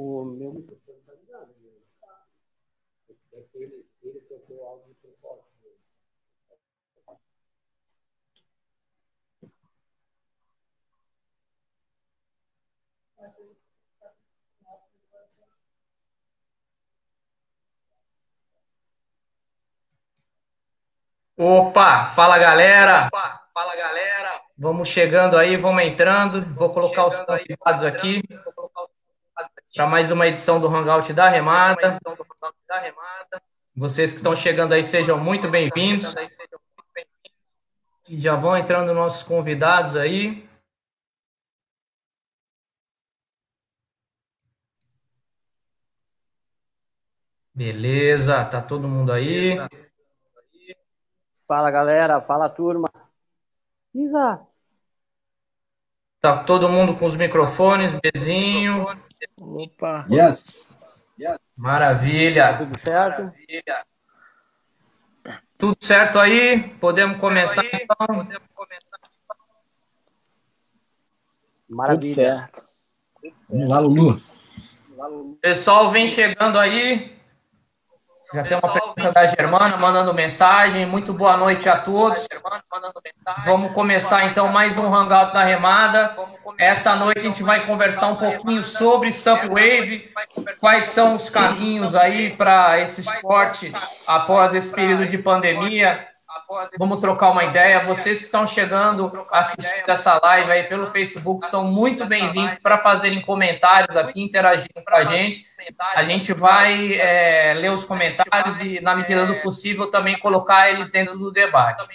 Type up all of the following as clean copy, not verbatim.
O meu microfone tá ligado, né? Ele tocou o áudio por fora. Opa, fala galera! Vamos chegando aí, vamos entrando. Vou colocar os convidados aqui para mais uma edição do Hangout da Remada. Vocês que estão chegando aí, sejam muito bem-vindos. E já vão entrando nossos convidados aí. Beleza, tá todo mundo aí. Fala, galera. Fala, turma. Isa. Tá todo mundo com os microfones, bezinho. Opa. Yes. Maravilha. Tudo certo? Tudo certo aí? Podemos começar então? Maravilha. Tudo certo. Vamos lá, Lulu. Pessoal, vem chegando aí. Já tem uma presença da Germana mandando mensagem. Muito boa noite a todos. Vamos começar então mais um Hangout da Remada. Essa noite a gente vai conversar um pouquinho sobre Supwave, quais são os caminhos aí para esse esporte após esse período de pandemia. Vamos trocar uma ideia. Vocês que estão chegando, assistindo essa live aí pelo Facebook, são muito bem-vindos para fazerem comentários aqui, interagindo com a gente. A gente vai ler os comentários e, na medida do possível, também colocar eles dentro do debate.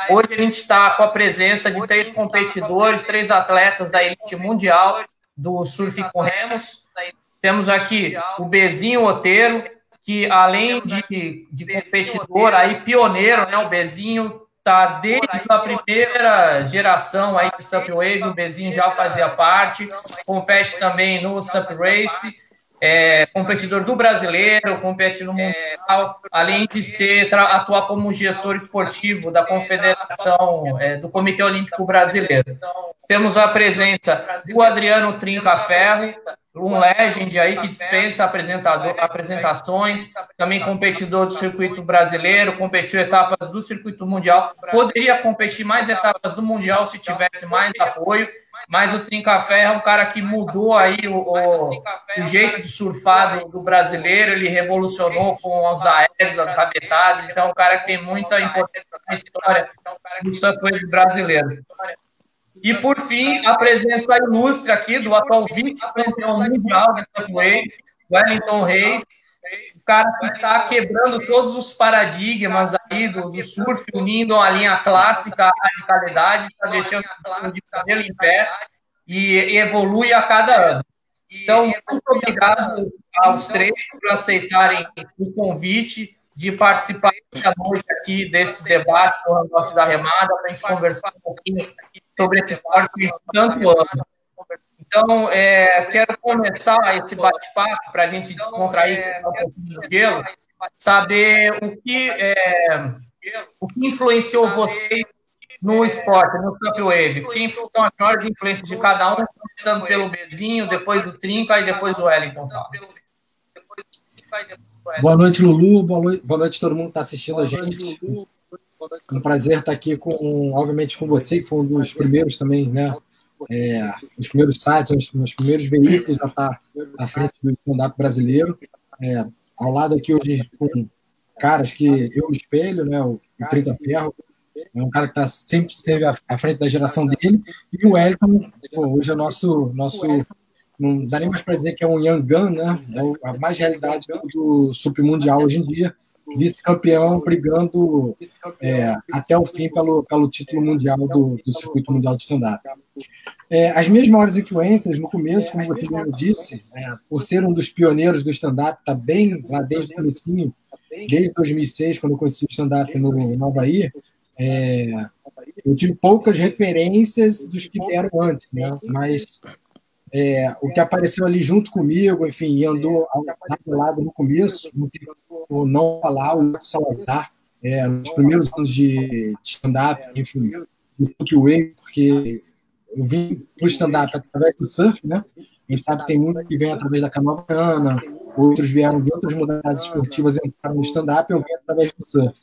Hoje a gente está com a presença de 3 competidores, 3 atletas da elite mundial do surf com remos. Temos aqui o Bezinho Otero, que além de competidor, aí pioneiro, né? O Bezinho tá desde a primeira geração aí de Supwave, o Bezinho já fazia parte, compete também no Sup Race, competidor do brasileiro, compete no mundial, além de atuar como gestor esportivo da Confederação, do Comitê Olímpico Brasileiro. Temos a presença do Adriano Trincaferro, um legend aí que dispensa apresentações, também competidor do circuito brasileiro, competiu etapas do circuito mundial, poderia competir mais etapas do mundial se tivesse mais apoio, mas o Trincaferro é um cara que mudou aí o jeito de surfar do brasileiro, ele revolucionou com os aéreos, as rabetadas, então é um cara que tem muita importância na história do surf brasileiro. E, por fim, a presença ilustre aqui do atual vice-campeão mundial de Supwave, Wellington Reis, o cara que está quebrando todos os paradigmas aí do surf, unindo a linha clássica à radicalidade, está deixando de cabelo em pé e evolui a cada ano. Então, muito obrigado aos 3 por aceitarem o convite de participar da noite aqui desse debate do Hangout da Remada, para a gente conversar um pouquinho sobre esse esporte que tanto amo. Então, quero começar esse bate-papo para a gente descontrair um pouquinho do gelo, saber o que influenciou vocês no esporte, no Supwave. Quem são as maiores influências de cada um, começando pelo Bezinho, depois do Trinca e depois do Wellington. Boa noite, Lulu. Boa noite a todo mundo que está assistindo a gente. É um prazer estar aqui, obviamente, com você, que foi um dos primeiros também, né? Os primeiros sites, os primeiros veículos a estar à frente do stand-up brasileiro. Ao lado aqui hoje com caras que eu me espelho, né? O Trincaferro é um cara que sempre esteve à frente da geração dele. E o Wellington, hoje é nosso não dá nem mais para dizer que é um Young Gun, né? É a mais realidade do Sup Mundial hoje em dia. Vice-campeão, brigando até o fim pelo título mundial do circuito mundial de stand-up. As minhas maiores influências, no começo, como você mesmo disse, por ser um dos pioneiros do stand-up, está bem lá desde o comecinho, desde 2006, quando eu conheci o stand-up no Havaí, eu tive poucas referências dos que vieram antes, né? Mas o que apareceu ali junto comigo, enfim, e andou ao lado no começo, o não falar, o Marco Salazar, nos primeiros anos de stand-up, enfim, do Supwave, porque eu vim para o stand-up através do surf, né? A gente sabe que tem muito que vem através da canoa havaiana, outros vieram de outras modalidades esportivas e entraram no stand-up, eu vim através do surf.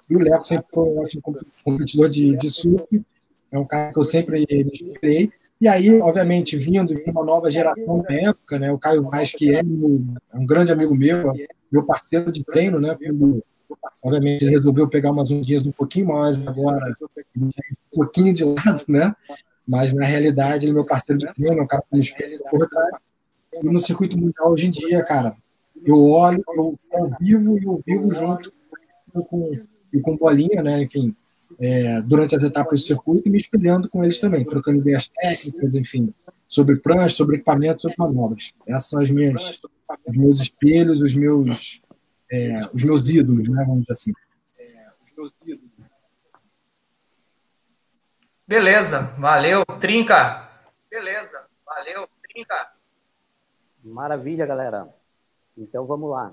E o Leco sempre foi um ótimo competidor de surf, é um cara que eu sempre me inspirei. E aí, obviamente, vindo de uma nova geração na época, né, o Caio Vaz, que é um grande amigo meu parceiro de treino, né, quando, obviamente, ele resolveu pegar umas ondinhas um pouquinho maiores agora, um pouquinho de lado, né, mas na realidade ele é meu parceiro de treino, é um cara que me inspira por trás. E no circuito mundial, hoje em dia, cara, eu olho, eu convivo e eu vivo junto com Bolinha, né, enfim, durante as etapas do circuito e me espelhando com eles também, trocando ideias técnicas, enfim, sobre prancha, sobre equipamentos, sobre manobras. Essas são os meus espelhos, os meus ídolos, né, vamos dizer assim. Beleza, valeu, Trinca. Maravilha, galera. Então, vamos lá.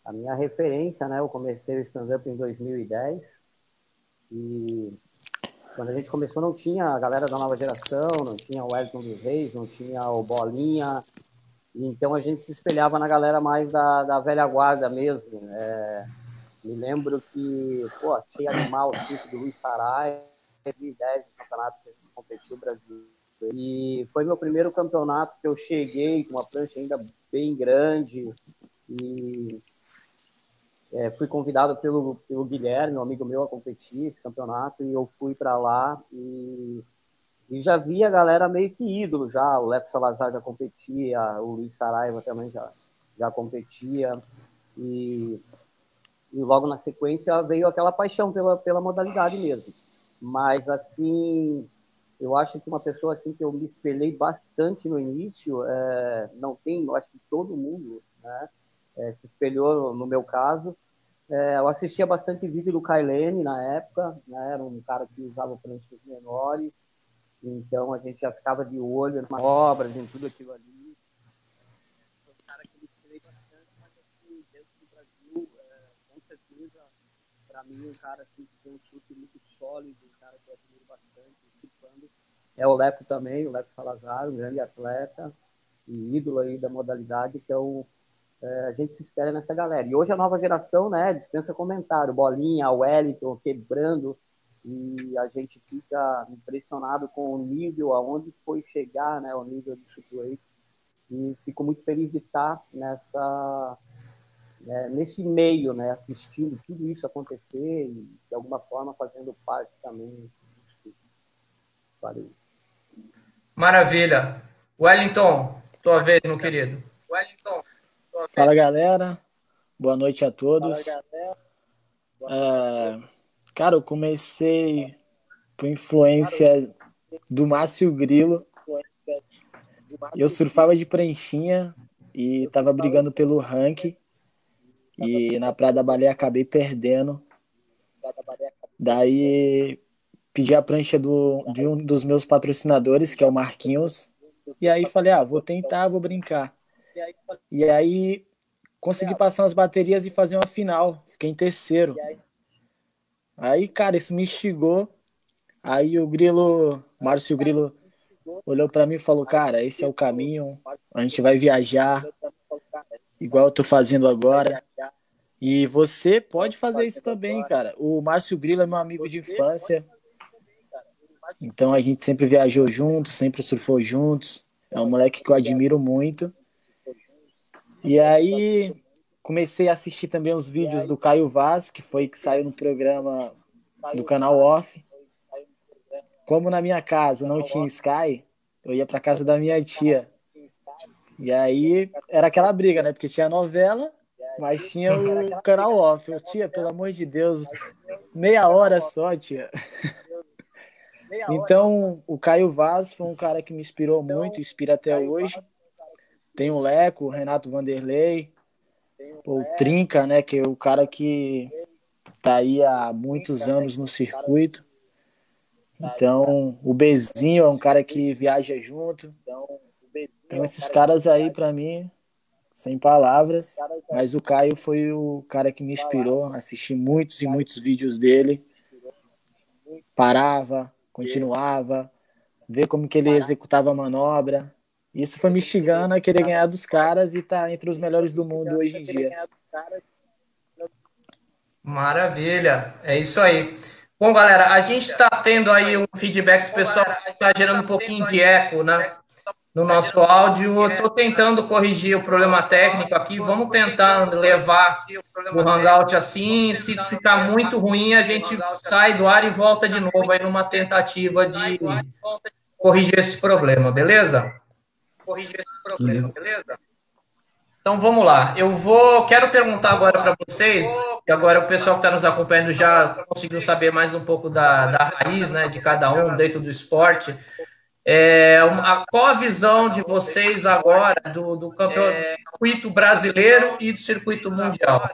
A minha referência, né, eu comecei o stand-up em 2010 e quando a gente começou não tinha a galera da nova geração, não tinha o Wellington dos Reis, não tinha o Bolinha, e então a gente se espelhava na galera mais da velha guarda mesmo. Me lembro que, achei animal o título do Luiz Sarai, 2010, no campeonato que a gente competiu no Brasil. E foi meu primeiro campeonato que eu cheguei com uma prancha ainda bem grande e fui convidado pelo Guilherme, um amigo meu, a competir esse campeonato, e eu fui para lá e já vi a galera meio que ídolo já. O Leco Salazar já competia, o Luiz Saraiva também já competia, e logo na sequência veio aquela paixão pela modalidade mesmo. Mas, assim, eu acho que uma pessoa assim que eu me espelhei bastante no início, não tem, eu acho que todo mundo, né, se espelhou no meu caso. Eu assistia bastante vídeo do Kailane na época, né, era um cara que usava pranchas menores, então a gente já ficava de olho nas manobras, em tudo aquilo ali. Foi um cara que eu me espelhei bastante, mas assim, dentro do Brasil, com certeza, para mim, um cara assim, que tem um chute muito sólido, um cara que eu admiro bastante, é o Leco também, o Leco Salazar, um grande atleta e ídolo aí da modalidade, que a gente se espera nessa galera. E hoje a nova geração, né, dispensa comentário, Bolinha, Wellington, quebrando, e a gente fica impressionado com o nível, aonde foi chegar, né, o nível do Super 8, e fico muito feliz de estar nesse meio, né, assistindo tudo isso acontecer e, de alguma forma, fazendo parte também disso. Valeu. Maravilha. Wellington, tua vez, meu querido. Fala, galera. Boa noite a todos. Cara, eu comecei por influência do Márcio Grilo. Eu surfava de pranchinha e tava brigando pelo ranking. E na Praia da Baleia acabei perdendo. Daí pedi a prancha de um dos meus patrocinadores, que é o Marquinhos. E aí falei, vou tentar, vou brincar. E aí consegui passar umas baterias e fazer uma final. Fiquei em terceiro. Aí, cara, isso me instigou. Aí o Márcio Grilo, olhou pra mim e falou, cara, esse é o caminho, a gente vai viajar, igual eu tô fazendo agora. E você pode fazer isso também, cara. O Márcio Grilo é meu amigo de infância. Então a gente sempre viajou juntos, sempre surfou juntos. É um moleque que eu admiro muito. E aí comecei a assistir também os vídeos do Caio Vaz, que saiu no programa do canal Off. Como na minha casa não tinha Sky, eu ia pra casa da minha tia. E aí era aquela briga, né? Porque tinha novela, mas tinha o canal Off. Eu, tia, pelo amor de Deus, meia hora só, tia. Então, o Caio Vaz foi um cara que me inspirou muito, inspira até hoje. Tem o Leco, o Renato Vanderlei, o Trinca, né? Que é o cara que tá aí há muitos anos no circuito. Então, o Bezinho é um cara que viaja junto. Então, esses caras aí, pra mim, sem palavras. Mas o Caio foi o cara que me inspirou. Assisti muitos e muitos vídeos dele. Parava, continuava, ver como que ele executava a manobra. Isso foi me instigando a querer ganhar dos caras e tá entre os melhores do mundo hoje em dia. Maravilha, é isso aí. Bom, galera, a gente está tendo aí um feedback do pessoal que está gerando um pouquinho de eco, né, no nosso áudio. Eu estou tentando corrigir o problema técnico aqui. Vamos tentar levar o Hangout assim. Se ficar muito ruim, a gente sai do ar e volta de novo aí numa tentativa de corrigir esse problema, beleza? Beleza. Então vamos lá. Quero perguntar agora para vocês, que agora o pessoal que está nos acompanhando já conseguiu saber mais um pouco da raiz, né, de cada um dentro do esporte. Qual a visão de vocês agora do circuito brasileiro e do circuito mundial?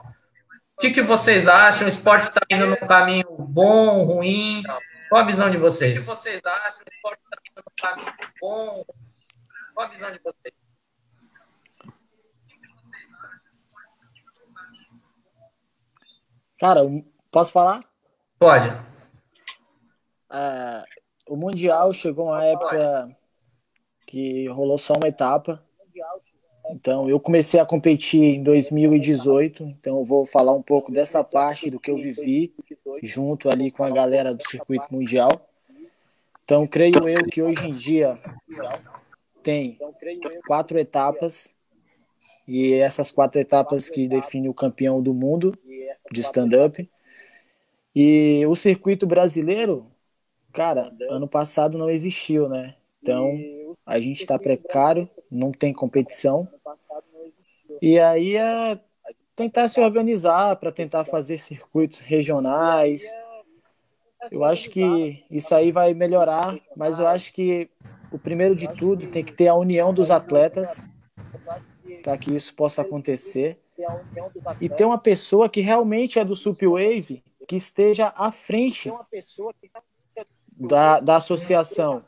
O que vocês acham? O esporte está indo num caminho bom, ruim? Qual a visão de vocês? O que vocês acham? O esporte está indo num caminho bom? Qual a visão de vocês? Cara, posso falar? Pode. O Mundial chegou uma época que rolou só uma etapa. Então, eu comecei a competir em 2018. Então, eu vou falar um pouco dessa parte do que eu vivi junto ali com a galera do circuito mundial. Então, creio eu que hoje em dia tem 4 etapas. E essas 4 etapas que definem o campeão do mundo de stand-up. E o circuito brasileiro, cara, ano passado não existiu, né? Então, a gente está precário, não tem competição. E aí é tentar se organizar para tentar fazer circuitos regionais. Eu acho que isso aí vai melhorar, mas eu acho que o primeiro de tudo tem que ter a união dos atletas para que isso possa acontecer. E ter uma pessoa que realmente é do Supwave que esteja à frente da associação,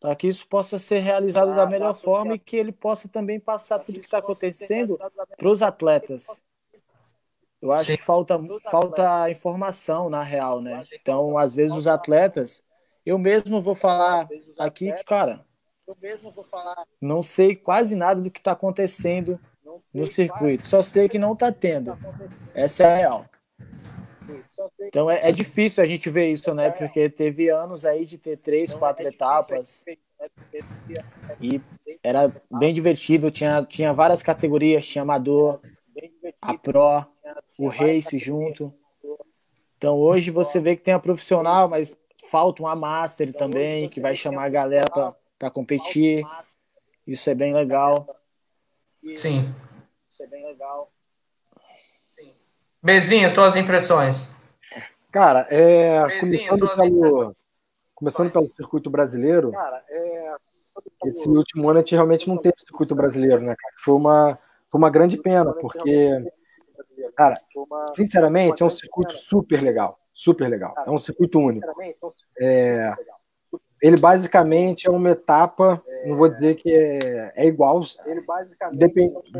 para que isso possa ser realizado da melhor forma e que ele possa também passar tudo que está acontecendo para os atletas. Eu acho que falta informação, na real, né? Então, às vezes, os atletas... Eu mesmo vou falar aqui que, cara, não sei quase nada do que está acontecendo no circuito. Só sei que não está tendo. Essa é a real. Então, é difícil a gente ver isso, né? Porque teve anos aí de ter 3, 4 etapas. E era bem divertido. Tinha várias categorias. Tinha amador, a pro, o race junto. Então, hoje você vê que tem a profissional, mas falta uma master também, que vai chamar a galera para competir. Isso é bem legal. Sim. Bezinho, tuas impressões? Cara, começando pelo circuito brasileiro, esse último ano a gente realmente não teve circuito brasileiro, né, cara? Foi uma grande pena, porque, cara, sinceramente, é um circuito super legal. Super legal. É um circuito único. Ele basicamente é uma etapa, não vou dizer que é igual,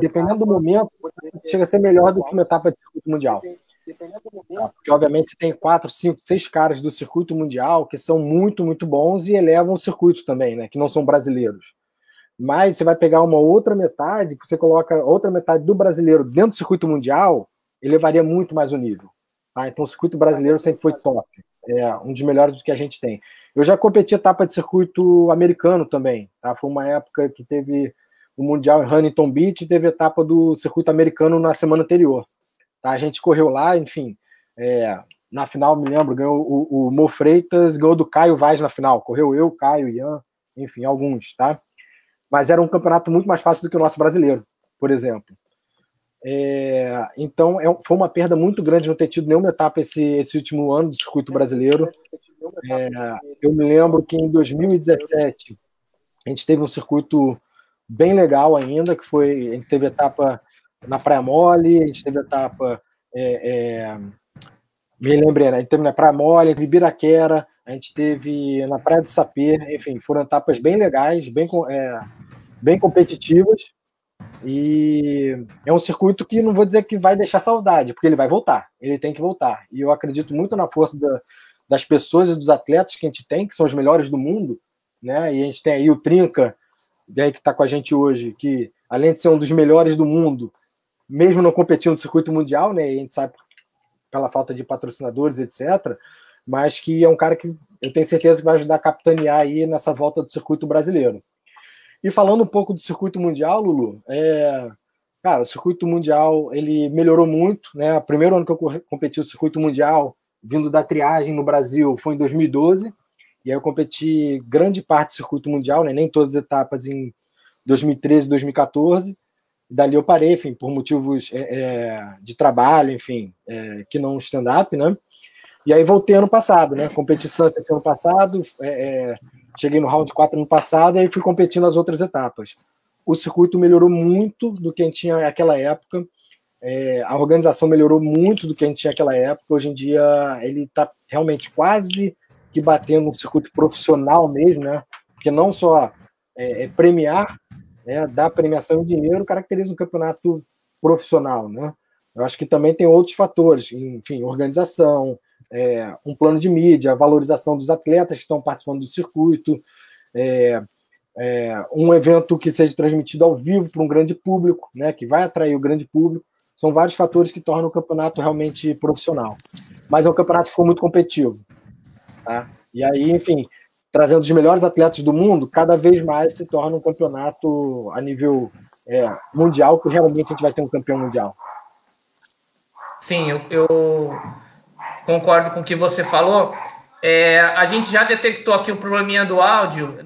dependendo do momento, chega a ser melhor do que uma etapa de circuito mundial. Porque, obviamente, tem 4, 5, 6 caras do circuito mundial que são muito, muito bons e elevam o circuito também, né? Que não são brasileiros. Mas você vai pegar uma outra metade, que você coloca outra metade do brasileiro dentro do circuito mundial, elevaria muito mais o nível. Tá? Então, o circuito brasileiro sempre foi top. É um dos melhores do que a gente tem. Eu já competi etapa de circuito americano também. Tá? Foi uma época que teve o Mundial em Huntington Beach e teve etapa do circuito americano na semana anterior. Tá? A gente correu lá, enfim. Na final, me lembro, ganhou o Mo Freitas, ganhou do Caio Vaz na final. Correu eu, Caio, Ian, enfim, alguns. Tá? Mas era um campeonato muito mais fácil do que o nosso brasileiro, por exemplo. Então, foi uma perda muito grande não ter tido nenhuma etapa esse último ano do circuito brasileiro. Eu me lembro que em 2017 a gente teve um circuito bem legal ainda, que foi, a gente teve etapa na Praia Mole, a gente teve etapa me lembrei, né? A gente teve na Praia Mole, a gente teve Ibiraquera, a gente teve na Praia do Sapê, enfim, foram etapas bem legais, bem competitivas. E é um circuito que não vou dizer que vai deixar saudade, porque ele vai voltar, ele tem que voltar. E eu acredito muito na força das pessoas e dos atletas que a gente tem, que são os melhores do mundo, né? E a gente tem aí o Trinca que está com a gente hoje, que além de ser um dos melhores do mundo, mesmo não competindo no circuito mundial, né, a gente sabe pela falta de patrocinadores, etc., mas que é um cara que eu tenho certeza que vai ajudar a capitanear aí nessa volta do circuito brasileiro. E falando um pouco do circuito mundial, Lulu, cara, o circuito mundial ele melhorou muito, né? O primeiro ano que eu competi o circuito mundial, vindo da triagem no Brasil, foi em 2012, e aí eu competi grande parte do circuito mundial, né? Nem todas as etapas em 2013 e 2014, e dali eu parei, enfim, por motivos de trabalho, enfim, que não stand-up, né? E aí voltei ano passado, né? Competi Sunset ano passado, cheguei no round 4 ano passado, e aí fui competindo as outras etapas. O circuito melhorou muito do que a gente tinha naquela época, a organização melhorou muito do que a gente tinha naquela época. Hoje em dia ele está realmente quase que batendo um circuito profissional mesmo, né? Porque não só premiar, né, dar premiação em dinheiro caracteriza um campeonato profissional, né? Eu acho que também tem outros fatores, enfim, organização, um plano de mídia, valorização dos atletas que estão participando do circuito, um evento que seja transmitido ao vivo para um grande público, né, que vai atrair o grande público. São vários fatores que tornam o campeonato realmente profissional. Mas é um campeonato que ficou muito competitivo. Tá? E aí, enfim, trazendo os melhores atletas do mundo, cada vez mais se torna um campeonato a nível mundial, que realmente a gente vai ter um campeão mundial. Sim, eu concordo com o que você falou. A gente já detectou aqui o probleminha do áudio.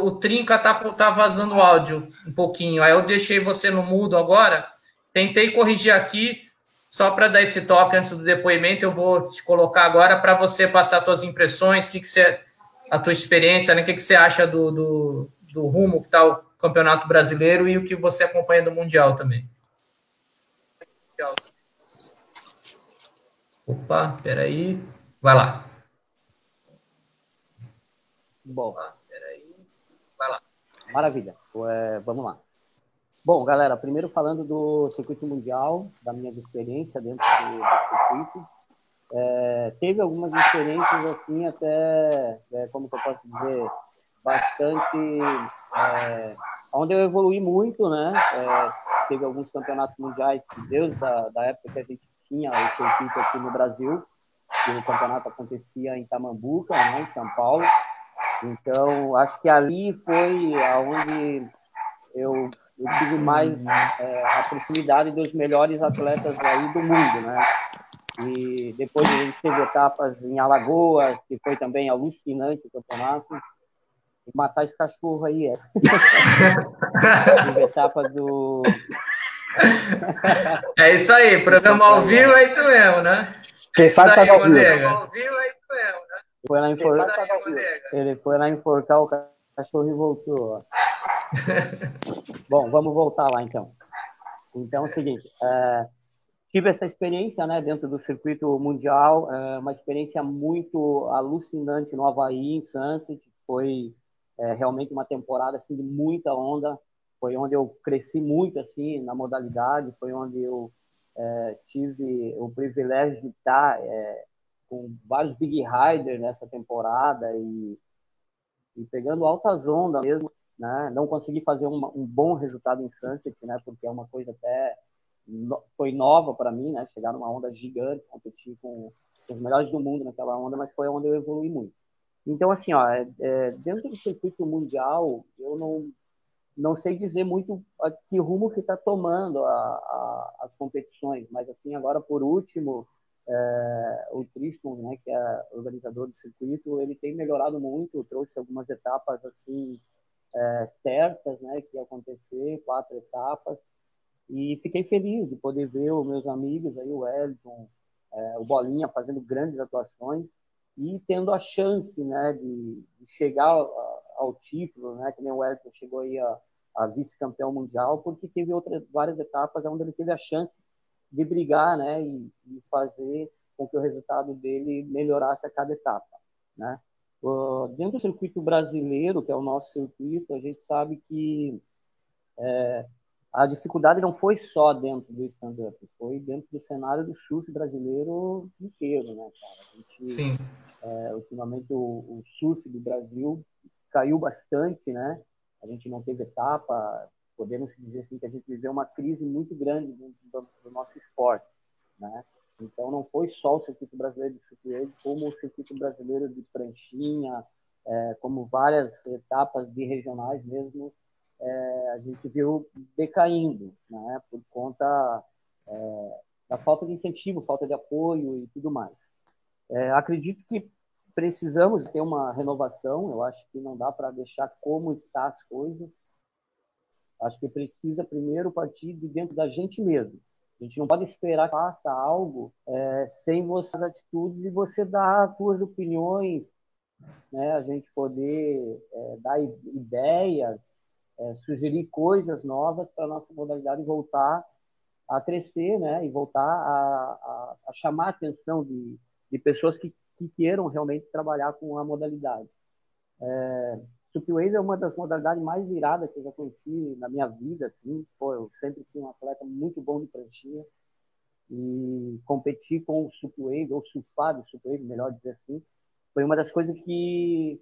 O Trinca tá vazando o áudio um pouquinho. Aí eu deixei você no mudo agora. Tentei corrigir aqui, só para dar esse toque antes do depoimento. Eu vou te colocar agora para você passar as suas impressões, a tua experiência, né? O que você acha do rumo que está o Campeonato Brasileiro e o que você acompanha do Mundial também. Opa, peraí. Vai lá. Bom, vai lá. Maravilha. Vamos lá. Bom, galera, primeiro falando do circuito mundial, da minha experiência dentro do circuito. Teve algumas experiências, assim, até, como que eu posso dizer, bastante... onde eu evoluí muito, né? Teve alguns campeonatos mundiais, desde da época que a gente tinha o circuito aqui no Brasil, que o campeonato acontecia em Tamambuca, né, em São Paulo. Então, acho que ali foi onde eu tive mais a proximidade dos melhores atletas aí do mundo, né? E depois a gente teve etapas em Alagoas, que foi também alucinante o campeonato. E matar esse cachorro aí, Teve etapas do... É isso aí, programa ao vivo é isso mesmo, né? Quem sabe tá ao vivo. Ele foi lá enforcar o cachorro e voltou. Bom, vamos voltar lá então. Então é o seguinte, tive essa experiência, né, dentro do circuito mundial, uma experiência muito alucinante no Havaí, em Sunset. Foi realmente uma temporada assim de muita onda. Foi onde eu cresci muito assim na modalidade. Foi onde eu tive o privilégio de estar com vários big riders nessa temporada e pegando altas ondas mesmo, né? Não consegui fazer um bom resultado em Sunset, né? Porque é uma coisa até foi nova para mim, né? Chegar numa onda gigante, competir com os melhores do mundo naquela onda, mas foi onde eu evolui muito. Então, assim, dentro do circuito mundial, eu não sei dizer muito a que rumo que está tomando as competições, mas, assim, agora, por último, o Tristan, né, que é organizador do circuito, ele tem melhorado muito, trouxe algumas etapas, assim, certas, né, que ia acontecer, 4 etapas, e fiquei feliz de poder ver os meus amigos aí, o Wellington, o Bolinha fazendo grandes atuações e tendo a chance, né, de chegar ao título, né, que nem o Wellington chegou aí a vice-campeão mundial, porque teve várias etapas onde ele teve a chance de brigar, né, e fazer com que o resultado dele melhorasse a cada etapa, né. Dentro do circuito brasileiro, que é o nosso circuito, a gente sabe que a dificuldade não foi só dentro do stand-up, foi dentro do cenário do surf brasileiro inteiro, né, cara? A gente, Sim. ultimamente, o surf do Brasil caiu bastante, né? A a gente não teve etapa, podemos dizer assim que a gente viveu uma crise muito grande do nosso esporte, né? Então não foi só o circuito brasileiro de Surfwave, como o circuito brasileiro de pranchinha, como várias etapas de regionais mesmo, a gente viu decaindo, né? Por conta da falta de incentivo, falta de apoio e tudo mais. Acredito que precisamos ter uma renovação, eu acho que não dá para deixar como está as coisas. Acho que precisa primeiro partir de dentro da gente mesmo. A gente não pode esperar que faça algo sem você as atitudes e você dar as suas opiniões, né? A gente poder dar ideias, sugerir coisas novas para a nossa modalidade voltar a crescer, né? E voltar a chamar a atenção de pessoas que queiram realmente trabalhar com a modalidade. Surfwave é uma das modalidades mais iradas que eu já conheci na minha vida, assim. Pô, eu sempre fui um atleta muito bom de pranchinha e competir com o Surfwave, ou surfar de Surfwave, melhor dizer assim, foi uma das coisas que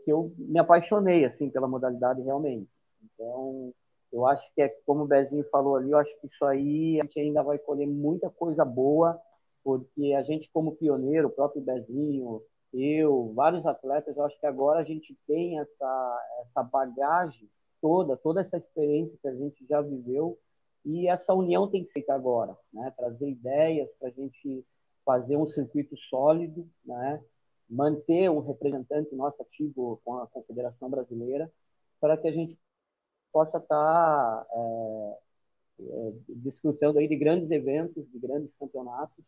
eu me apaixonei, assim, pela modalidade realmente. Então, eu acho que como o Bezinho falou ali, eu acho que isso aí a gente ainda vai colher muita coisa boa, porque a gente como pioneiro, o próprio Bezinho, eu, vários atletas, eu acho que agora a gente tem essa bagagem toda essa experiência que a gente já viveu, e essa união tem que ser feita agora, né? Trazer ideias para a gente fazer um circuito sólido, né? Manter um representante nosso ativo com a Confederação Brasileira, para que a gente possa estar desfrutando aí de grandes eventos, de grandes campeonatos,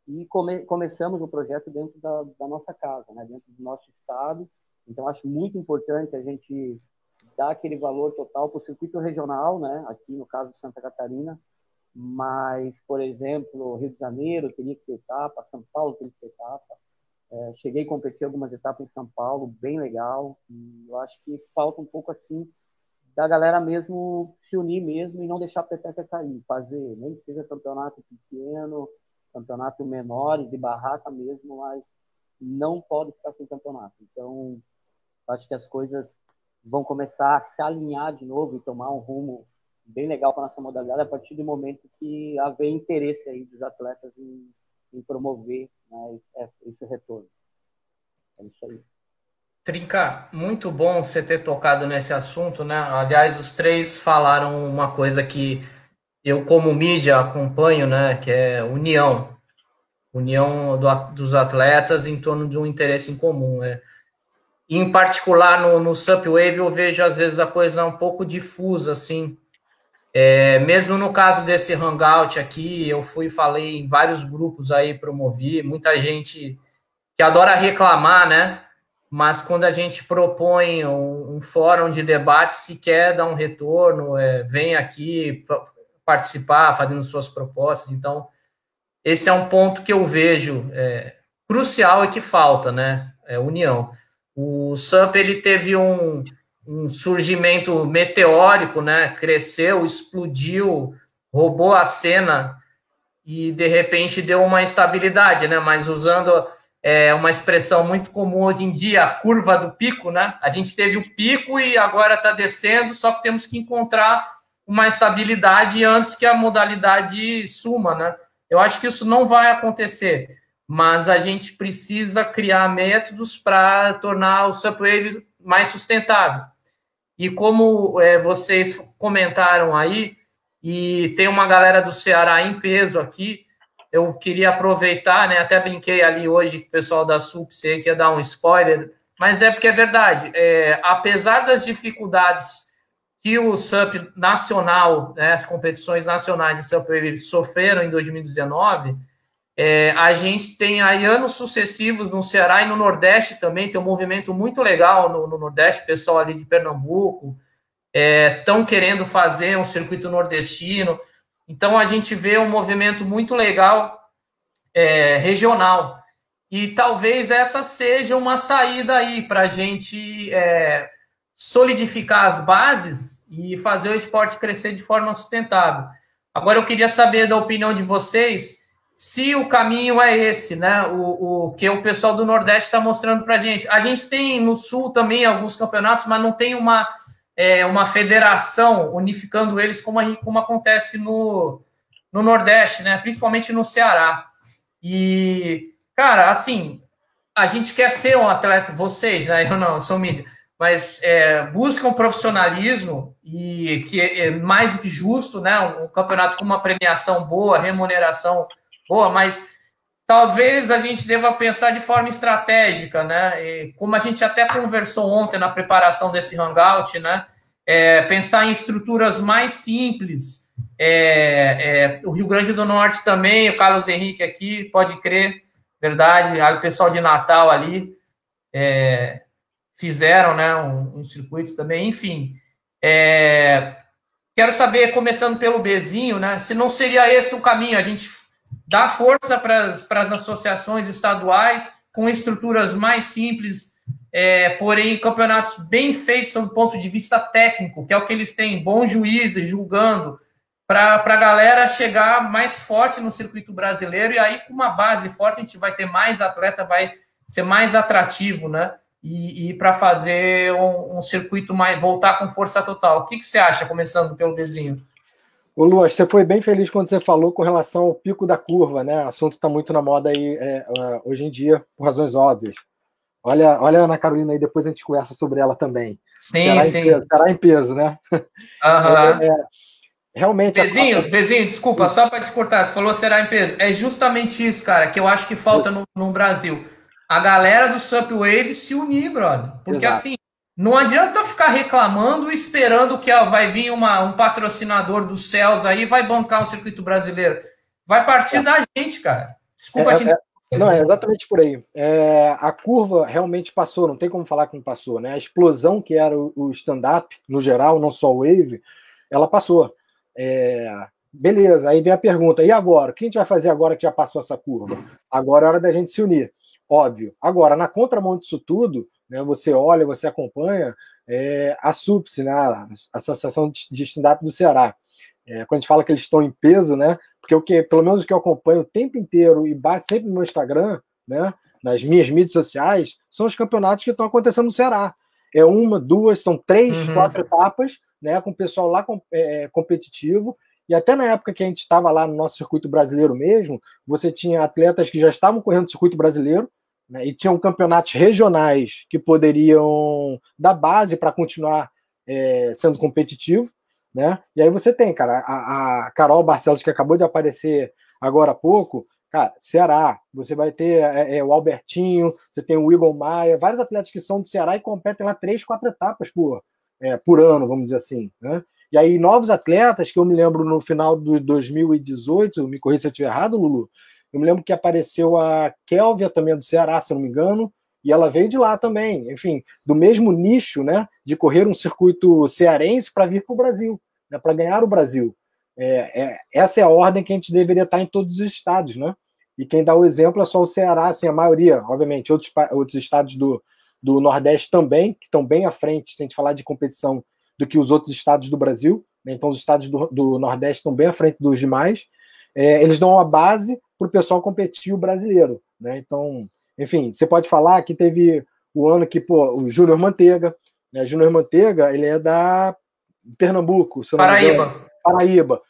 e começamos o projeto dentro da nossa casa, né? Dentro do nosso estado. Então, acho muito importante a gente dar aquele valor total para o circuito regional, né? Aqui, no caso de Santa Catarina, mas, por exemplo, Rio de Janeiro teria que ter etapa, São Paulo teria que ter etapa. Cheguei a competir algumas etapas em São Paulo, bem legal, e eu acho que falta um pouco, assim, da galera mesmo se unir mesmo e não deixar a peteca cair, fazer, nem que seja campeonato pequeno, campeonato menor, de barraca mesmo, mas não pode ficar sem campeonato. Então, acho que as coisas vão começar a se alinhar de novo e tomar um rumo bem legal para a nossa modalidade a partir do momento que haver interesse aí dos atletas em promover, né, esse retorno. É isso aí. Trinca, muito bom você ter tocado nesse assunto, né? Aliás, os três falaram uma coisa que eu, como mídia, acompanho, né? Que é união dos atletas em torno de um interesse em comum, né? Em particular, no Surfwave, eu vejo, às vezes, a coisa um pouco difusa, assim. Mesmo no caso desse hangout aqui, eu falei em vários grupos aí, promovi, muita gente que adora reclamar, né? Mas quando a gente propõe um fórum de debate, se quer dar um retorno, vem aqui participar, fazendo suas propostas. Então, esse é um ponto que eu vejo crucial e que falta, né? União. O SUP, ele teve um surgimento meteórico, né? Cresceu, explodiu, roubou a cena e, de repente, deu uma instabilidade, né? Mas usando uma expressão muito comum hoje em dia, a curva do pico, né? A gente teve o pico e agora está descendo, só que temos que encontrar uma estabilidade antes que a modalidade suma, né? Eu acho que isso não vai acontecer, mas a gente precisa criar métodos para tornar o Surfwave mais sustentável. E como vocês comentaram aí, e tem uma galera do Ceará em peso aqui, eu queria aproveitar, né? Até brinquei ali hoje com o pessoal da SUP, sei que ia dar um spoiler, mas porque é verdade. Apesar das dificuldades que o SUP nacional, né, as competições nacionais de SUP sofreram em 2019, a gente tem aí anos sucessivos no Ceará e no Nordeste também, tem um movimento muito legal no Nordeste, pessoal ali de Pernambuco, estão querendo fazer um circuito nordestino. Então, a gente vê um movimento muito legal regional. E talvez essa seja uma saída aí para a gente solidificar as bases e fazer o esporte crescer de forma sustentável. Agora, eu queria saber da opinião de vocês se o caminho é esse, né? O que o pessoal do Nordeste está mostrando para a gente. A gente tem no Sul também alguns campeonatos, mas não tem uma uma federação, unificando eles, como acontece no Nordeste, né? Principalmente no Ceará. E, cara, assim, a gente quer ser um atleta, vocês, né? Eu não, eu sou mídia, mas buscam profissionalismo e que é mais do que justo, né? Um campeonato com uma premiação boa, remuneração boa, mas talvez a gente deva pensar de forma estratégica, né? E como a gente até conversou ontem na preparação desse hangout, né? Pensar em estruturas mais simples. O Rio Grande do Norte também, o Carlos Henrique aqui, pode crer, verdade. O pessoal de Natal ali fizeram, né? Um circuito também, enfim. Quero saber, começando pelo Bezinho, né? Se não seria esse o caminho, a gente dá força para as associações estaduais com estruturas mais simples, porém campeonatos bem feitos do ponto de vista técnico, que é o que eles têm, bons juízes julgando, para a galera chegar mais forte no circuito brasileiro, e aí com uma base forte a gente vai ter mais atleta, vai ser mais atrativo, né? E para fazer um circuito mais, voltar com força total. O que você acha, começando pelo Bezinho? Ô, Luas, você foi bem feliz quando você falou com relação ao pico da curva, né? O assunto está muito na moda aí hoje em dia, por razões óbvias. Olha a Ana Carolina aí, depois a gente conversa sobre ela também. Sim, será em peso, né? Realmente. Bezinho, desculpa, só para te cortar, você falou será em peso. É justamente isso, cara, que eu acho que falta no Brasil. A galera do Supwave se unir, brother. Porque Exato. Assim, não adianta ficar reclamando e esperando que vai vir um patrocinador dos céus aí e vai bancar o circuito brasileiro. Vai partir da gente, cara. Desculpa Não, é exatamente por aí. A curva realmente passou, não tem como falar que não passou, né? A explosão que era o stand-up, no geral, não só o Wave, ela passou. Beleza, aí vem a pergunta, e agora? O que a gente vai fazer agora que já passou essa curva? Agora é hora da gente se unir. Óbvio. Agora, na contramão disso tudo, né, você olha, você acompanha a SUPS, né, a Associação de Stand-up do Ceará. Quando a gente fala que eles estão em peso, né, porque pelo menos o que eu acompanho o tempo inteiro e bate sempre no meu Instagram, né, nas minhas mídias sociais, são os campeonatos que estão acontecendo no Ceará. Uma, duas, são 3, 4 etapas, né, com o pessoal lá competitivo. E até na época que a gente estava lá no nosso circuito brasileiro mesmo, você tinha atletas que já estavam correndo no circuito brasileiro, né, e tinham campeonatos regionais que poderiam dar base para continuar sendo competitivo, né? E aí você tem, cara, a Carol Barcelos, que acabou de aparecer agora há pouco, cara, Ceará, você vai ter o Albertinho, você tem o Igor Maia, vários atletas que são do Ceará e competem lá 3, 4 etapas por ano, vamos dizer assim, né? E aí, novos atletas, que eu me lembro no final de 2018, me corrija se eu estiver errado, Lulu, eu me lembro que apareceu a Kélvia também do Ceará, se eu não me engano, e ela veio de lá também, enfim, do mesmo nicho, né, de correr um circuito cearense para vir para o Brasil, né, para ganhar o Brasil. Essa é a ordem que a gente deveria estar em todos os estados, né? E quem dá o exemplo é só o Ceará, assim, a maioria, obviamente, outros estados do Nordeste também, que estão bem à frente, se a gente falar de competição, do que os outros estados do Brasil, né? Então os estados do Nordeste estão bem à frente dos demais. Eles dão uma base para o pessoal competir o brasileiro, né? Então, enfim, você pode falar que teve o ano que, o Júnior Manteiga, né? Júnior Manteiga, ele é da Pernambuco, se eu não me engano. Paraíba.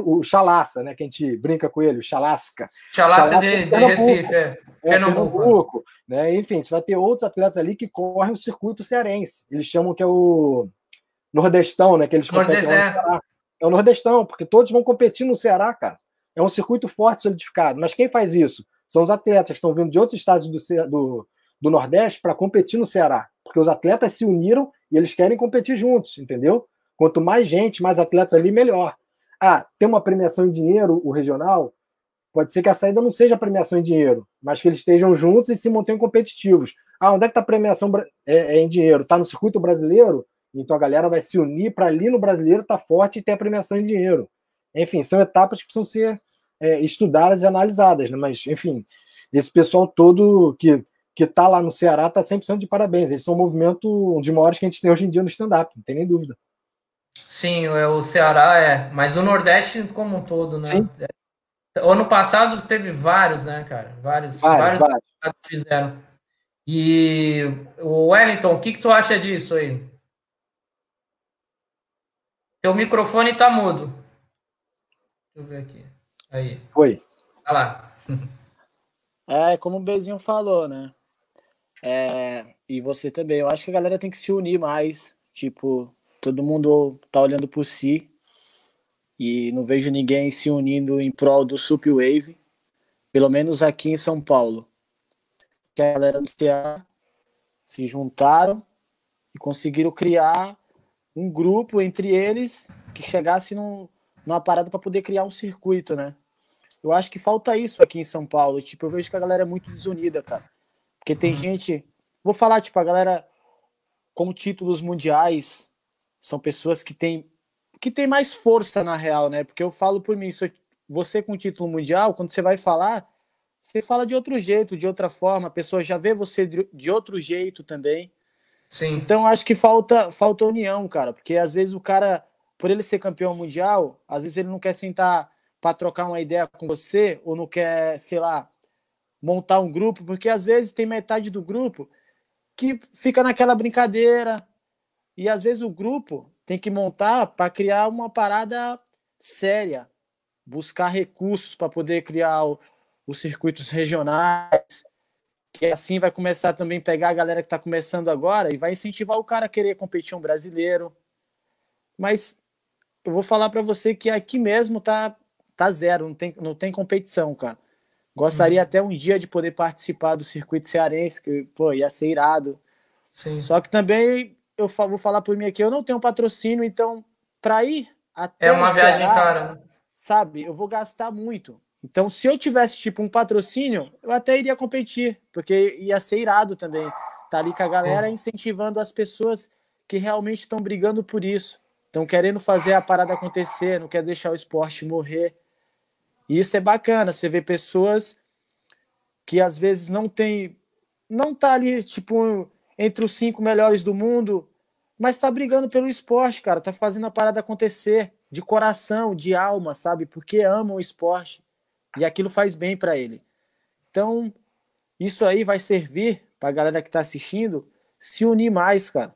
O Chalaça, né? Que a gente brinca com ele, o Chalasca. Chalaça de Recife, Pernambuco. Né? Enfim, você vai ter outros atletas ali que correm o circuito cearense. Eles chamam que é o Nordestão, né? Que eles competem lá no Ceará. É o Nordestão, porque todos vão competir no Ceará, cara. É um circuito forte, solidificado. Mas quem faz isso? São os atletas que estão vindo de outros estados do Nordeste para competir no Ceará. Porque os atletas se uniram e eles querem competir juntos, entendeu? Quanto mais gente, mais atletas ali, melhor. Tem uma premiação em dinheiro, o regional, pode ser que a saída não seja premiação em dinheiro, mas que eles estejam juntos e se mantenham competitivos. Onde é que está a premiação em dinheiro? Está no circuito brasileiro? Então a galera vai se unir para ali no brasileiro estar forte e ter a premiação em dinheiro. Enfim, são etapas que precisam ser estudadas e analisadas, né? Mas, enfim, esse pessoal todo que está lá no Ceará está 100% de parabéns. Eles são um movimento um dos maiores que a gente tem hoje em dia no stand-up, não tem nem dúvida. Sim, o Ceará mas o Nordeste como um todo, né? Sim. Ano passado teve vários, né, cara? Vários fizeram. E o Wellington, o que tu acha disso aí? Teu microfone tá mudo. Deixa eu ver aqui. Aí. Foi. Olha lá. Como o Bezinho falou, né? E você também. Eu acho que a galera tem que se unir mais. Tipo, todo mundo tá olhando por si e não vejo ninguém se unindo em prol do Supwave, pelo menos aqui em São Paulo. Que a galera do CA se juntaram e conseguiram criar um grupo entre eles que chegasse numa parada para poder criar um circuito, né? Eu acho que falta isso aqui em São Paulo. Tipo, eu vejo que a galera é muito desunida, cara. Porque tem gente. Vou falar, tipo, a galera com títulos mundiais são pessoas que tem mais força na real, né? Porque eu falo por mim, você com título mundial, quando você vai falar, você fala de outro jeito, de outra forma, a pessoa já vê você de outro jeito também. Sim. Então acho que falta união, cara, porque às vezes o cara, por ele ser campeão mundial, às vezes ele não quer sentar para trocar uma ideia com você, ou não quer, sei lá, montar um grupo, porque às vezes tem metade do grupo que fica naquela brincadeira, e às vezes o grupo tem que montar para criar uma parada séria, buscar recursos para poder criar os circuitos regionais, que assim vai começar também a pegar a galera que está começando agora e vai incentivar o cara a querer competir um brasileiro. Mas eu vou falar para você que aqui mesmo tá zero, não tem competição, cara. Gostaria até um dia de poder participar do circuito cearense, que, pô, ia ser irado. Sim. Só que também eu vou falar por mim aqui, eu não tenho patrocínio, então para ir até uma o Ceará, viagem cara. sabe, eu vou gastar muito. Então, se eu tivesse tipo um patrocínio, eu até iria competir, porque ia ser irado também. Tá ali com a galera incentivando as pessoas que realmente estão brigando por isso. Estão querendo fazer a parada acontecer, não quer deixar o esporte morrer. E isso é bacana, você vê pessoas que às vezes não tá ali, tipo, entre os 5 melhores do mundo, mas tá brigando pelo esporte, cara, tá fazendo a parada acontecer, de coração, de alma, sabe? Porque amam o esporte e aquilo faz bem para ele. Então, isso aí vai servir pra galera que tá assistindo se unir mais, cara.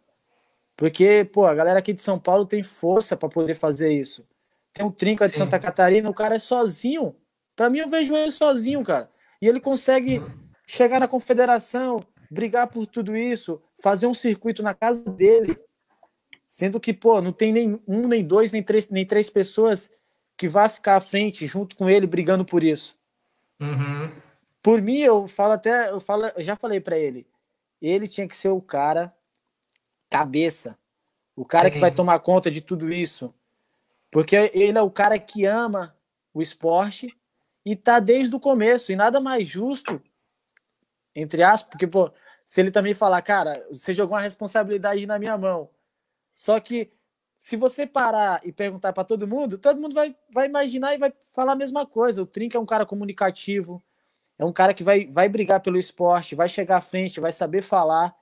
Porque, pô, a galera aqui de São Paulo tem força para poder fazer isso. Tem um Trinca de Santa Catarina, o cara é sozinho. Para mim, eu vejo ele sozinho, cara. E ele consegue chegar na confederação, brigar por tudo isso, fazer um circuito na casa dele. Sendo que, pô, não tem nem um, nem dois, nem três pessoas que vá ficar à frente junto com ele brigando por isso. Por mim, eu já falei para ele tinha que ser o cara cabeça, o cara que vai tomar conta de tudo isso. Porque ele é o cara que ama o esporte e tá desde o começo. E nada mais justo, entre aspas, porque, pô, se ele também falar, cara, você jogou uma responsabilidade na minha mão. Só que se você parar e perguntar para todo mundo vai imaginar e vai falar a mesma coisa. O Trinca é um cara comunicativo, é um cara que vai brigar pelo esporte, vai chegar à frente, vai saber falar.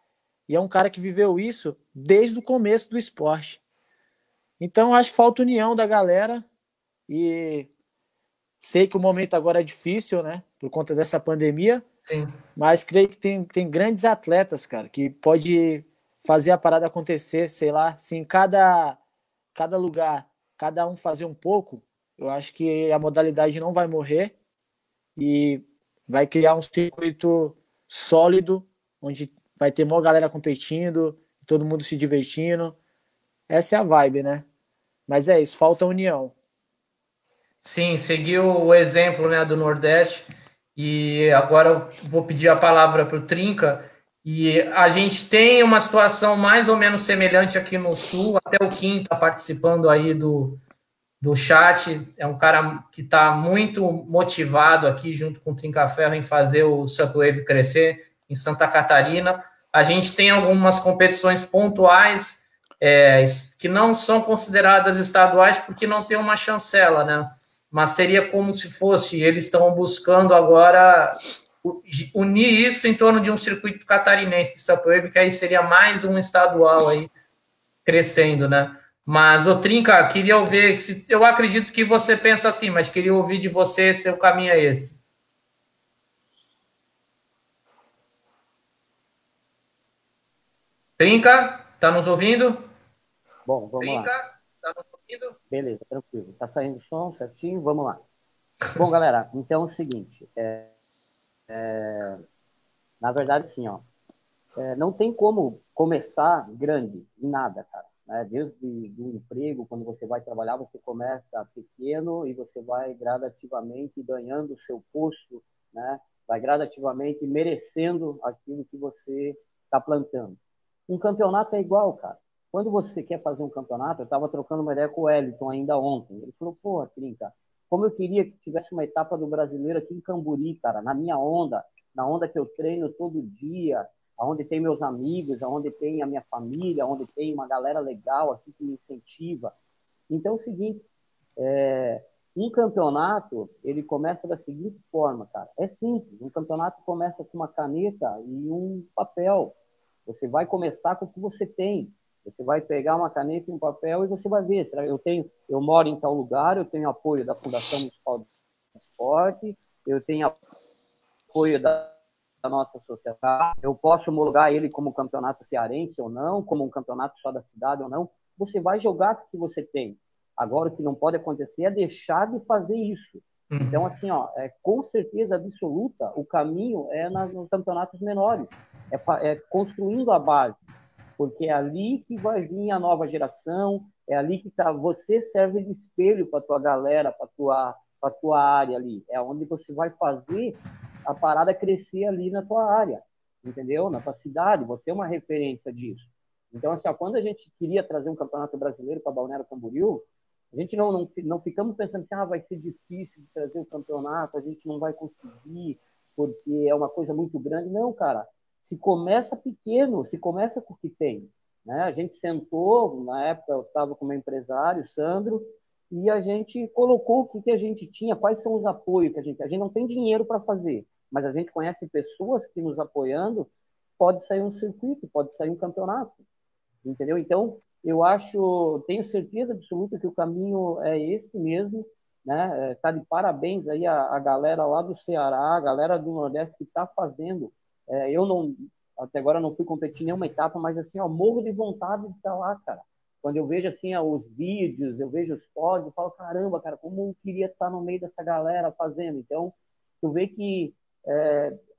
E é um cara que viveu isso desde o começo do esporte. Então, acho que falta união da galera e sei que o momento agora é difícil, né? Por conta dessa pandemia. Sim. Mas creio que tem grandes atletas, cara, que pode fazer a parada acontecer, sei lá, se em cada lugar, cada um fazer um pouco, eu acho que a modalidade não vai morrer e vai criar um circuito sólido, onde vai ter maior galera competindo, todo mundo se divertindo. Essa é a vibe, né? Mas é isso, falta união. Sim, seguiu o exemplo, né, do Nordeste. E agora eu vou pedir a palavra para o Trinca. E a gente tem uma situação mais ou menos semelhante aqui no Sul. Até o Kim está participando aí do chat. É um cara que está muito motivado aqui, junto com o Trinca Ferro, em fazer o Supwave crescer em Santa Catarina. A gente tem algumas competições pontuais que não são consideradas estaduais porque não tem uma chancela, né? Mas seria como se fosse, eles estão buscando agora unir isso em torno de um circuito catarinense de Supwave, que aí seria mais um estadual aí crescendo, né? Mas, ô Trinca, queria ouvir, eu acredito que você pensa assim, mas queria ouvir de você, seu caminho é esse. Trinca, tá nos ouvindo? Bom, vamos lá. Beleza, tranquilo. Tá saindo o som certinho? Vamos lá. Bom, galera, então é o seguinte. Na verdade, assim, ó, não tem como começar grande em nada, cara. Né? Desde o emprego, quando você vai trabalhar, você começa pequeno e você vai gradativamente ganhando o seu posto, né? Vai gradativamente merecendo aquilo que você está plantando. Um campeonato é igual, cara. Quando você quer fazer um campeonato, eu estava trocando uma ideia com o Wellington ainda ontem. Ele falou, pô, Trinca, como eu queria que tivesse uma etapa do Brasileiro aqui em Camburi, cara, na minha onda, na onda que eu treino todo dia, onde tem meus amigos, onde tem a minha família, onde tem uma galera legal aqui que me incentiva. Então é o seguinte, um campeonato, ele começa da seguinte forma, cara. É simples, um campeonato começa com uma caneta e um papel. Você vai começar com o que você tem. Você vai pegar uma caneta e um papel e você vai ver. Eu moro em tal lugar, eu tenho apoio da Fundação Municipal de Esporte, eu tenho apoio da nossa sociedade, eu posso homologar ele como campeonato cearense ou não, como um campeonato só da cidade ou não. Você vai jogar com o que você tem. Agora, o que não pode acontecer é deixar de fazer isso. Então, assim, ó, com certeza absoluta, o caminho é nos campeonatos menores, é construindo a base, porque é ali que vai vir a nova geração, é ali que você serve de espelho para a tua galera, para tua área ali, é onde você vai fazer a parada crescer ali na tua área, entendeu? Na tua cidade, você é uma referência disso. Então, assim, ó, quando a gente queria trazer um campeonato brasileiro para Balneário Camboriú, a gente não ficamos pensando assim, vai ser difícil de trazer o campeonato, a gente não vai conseguir, porque é uma coisa muito grande. Não, cara, se começa pequeno, se começa com o que tem. Né? A gente sentou, na época eu estava com o meu empresário, Sandro, e a gente colocou o que a gente tinha, quais são os apoios que a gente não tem dinheiro para fazer, mas a gente conhece pessoas que nos apoiando, pode sair um circuito, pode sair um campeonato, entendeu? Então, tenho certeza absoluta que o caminho é esse mesmo, né? Tá de parabéns aí a galera lá do Ceará, a galera do Nordeste que está fazendo. Até agora não fui competir em nenhuma etapa, mas assim, ó, morro de vontade de estar lá, cara. Quando eu vejo assim os vídeos, eu vejo os pódios, eu falo, caramba, cara, como eu queria estar no meio dessa galera fazendo. Então, tu vê que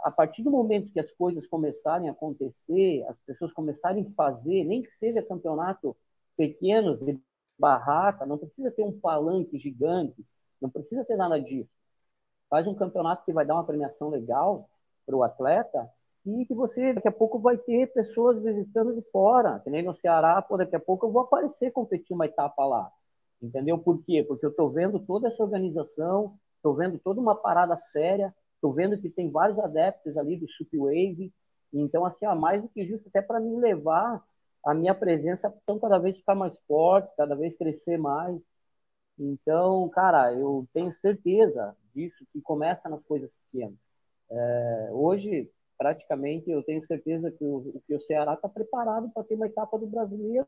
a partir do momento que as coisas começarem a acontecer, as pessoas começarem a fazer, nem que seja campeonato pequenos de barraca, não precisa ter um palanque gigante, não precisa ter nada disso. Faz um campeonato que vai dar uma premiação legal para o atleta e que você, daqui a pouco, vai ter pessoas visitando de fora, que nem no Ceará, daqui a pouco eu vou aparecer competir uma etapa lá, entendeu? Por quê? Porque eu estou vendo toda essa organização, estou vendo toda uma parada séria, estou vendo que tem vários adeptos ali do Supwave, então, assim, mais do que justo até para me levar a minha presença então, cada vez ficar mais forte, cada vez crescer mais. Então, cara, eu tenho certeza disso, que começa nas coisas pequenas. Hoje, praticamente, eu tenho certeza que o Ceará está preparado para ter uma etapa do Brasileiro,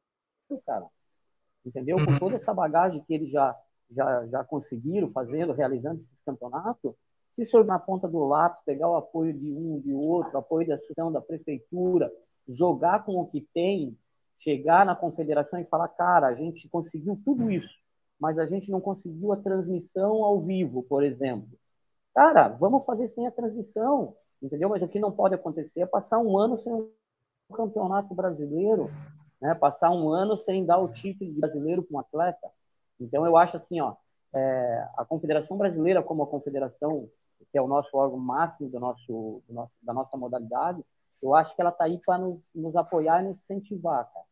cara. Entendeu? Com toda essa bagagem que eles já conseguiram realizando esses campeonatos, se for na ponta do lápis, pegar o apoio de um, de outro, apoio da associação, da prefeitura, jogar com o que tem, chegar na confederação e falar, cara, a gente conseguiu tudo isso, mas a gente não conseguiu a transmissão ao vivo, por exemplo. Cara, vamos fazer sem a transmissão, entendeu? Mas o que não pode acontecer é passar um ano sem um campeonato brasileiro, né? Passar um ano sem dar o título de brasileiro para um atleta. Então, eu acho assim, a Confederação Brasileira, como a confederação, que é o nosso órgão máximo da nossa modalidade, eu acho que ela está aí para nos apoiar e nos incentivar, cara.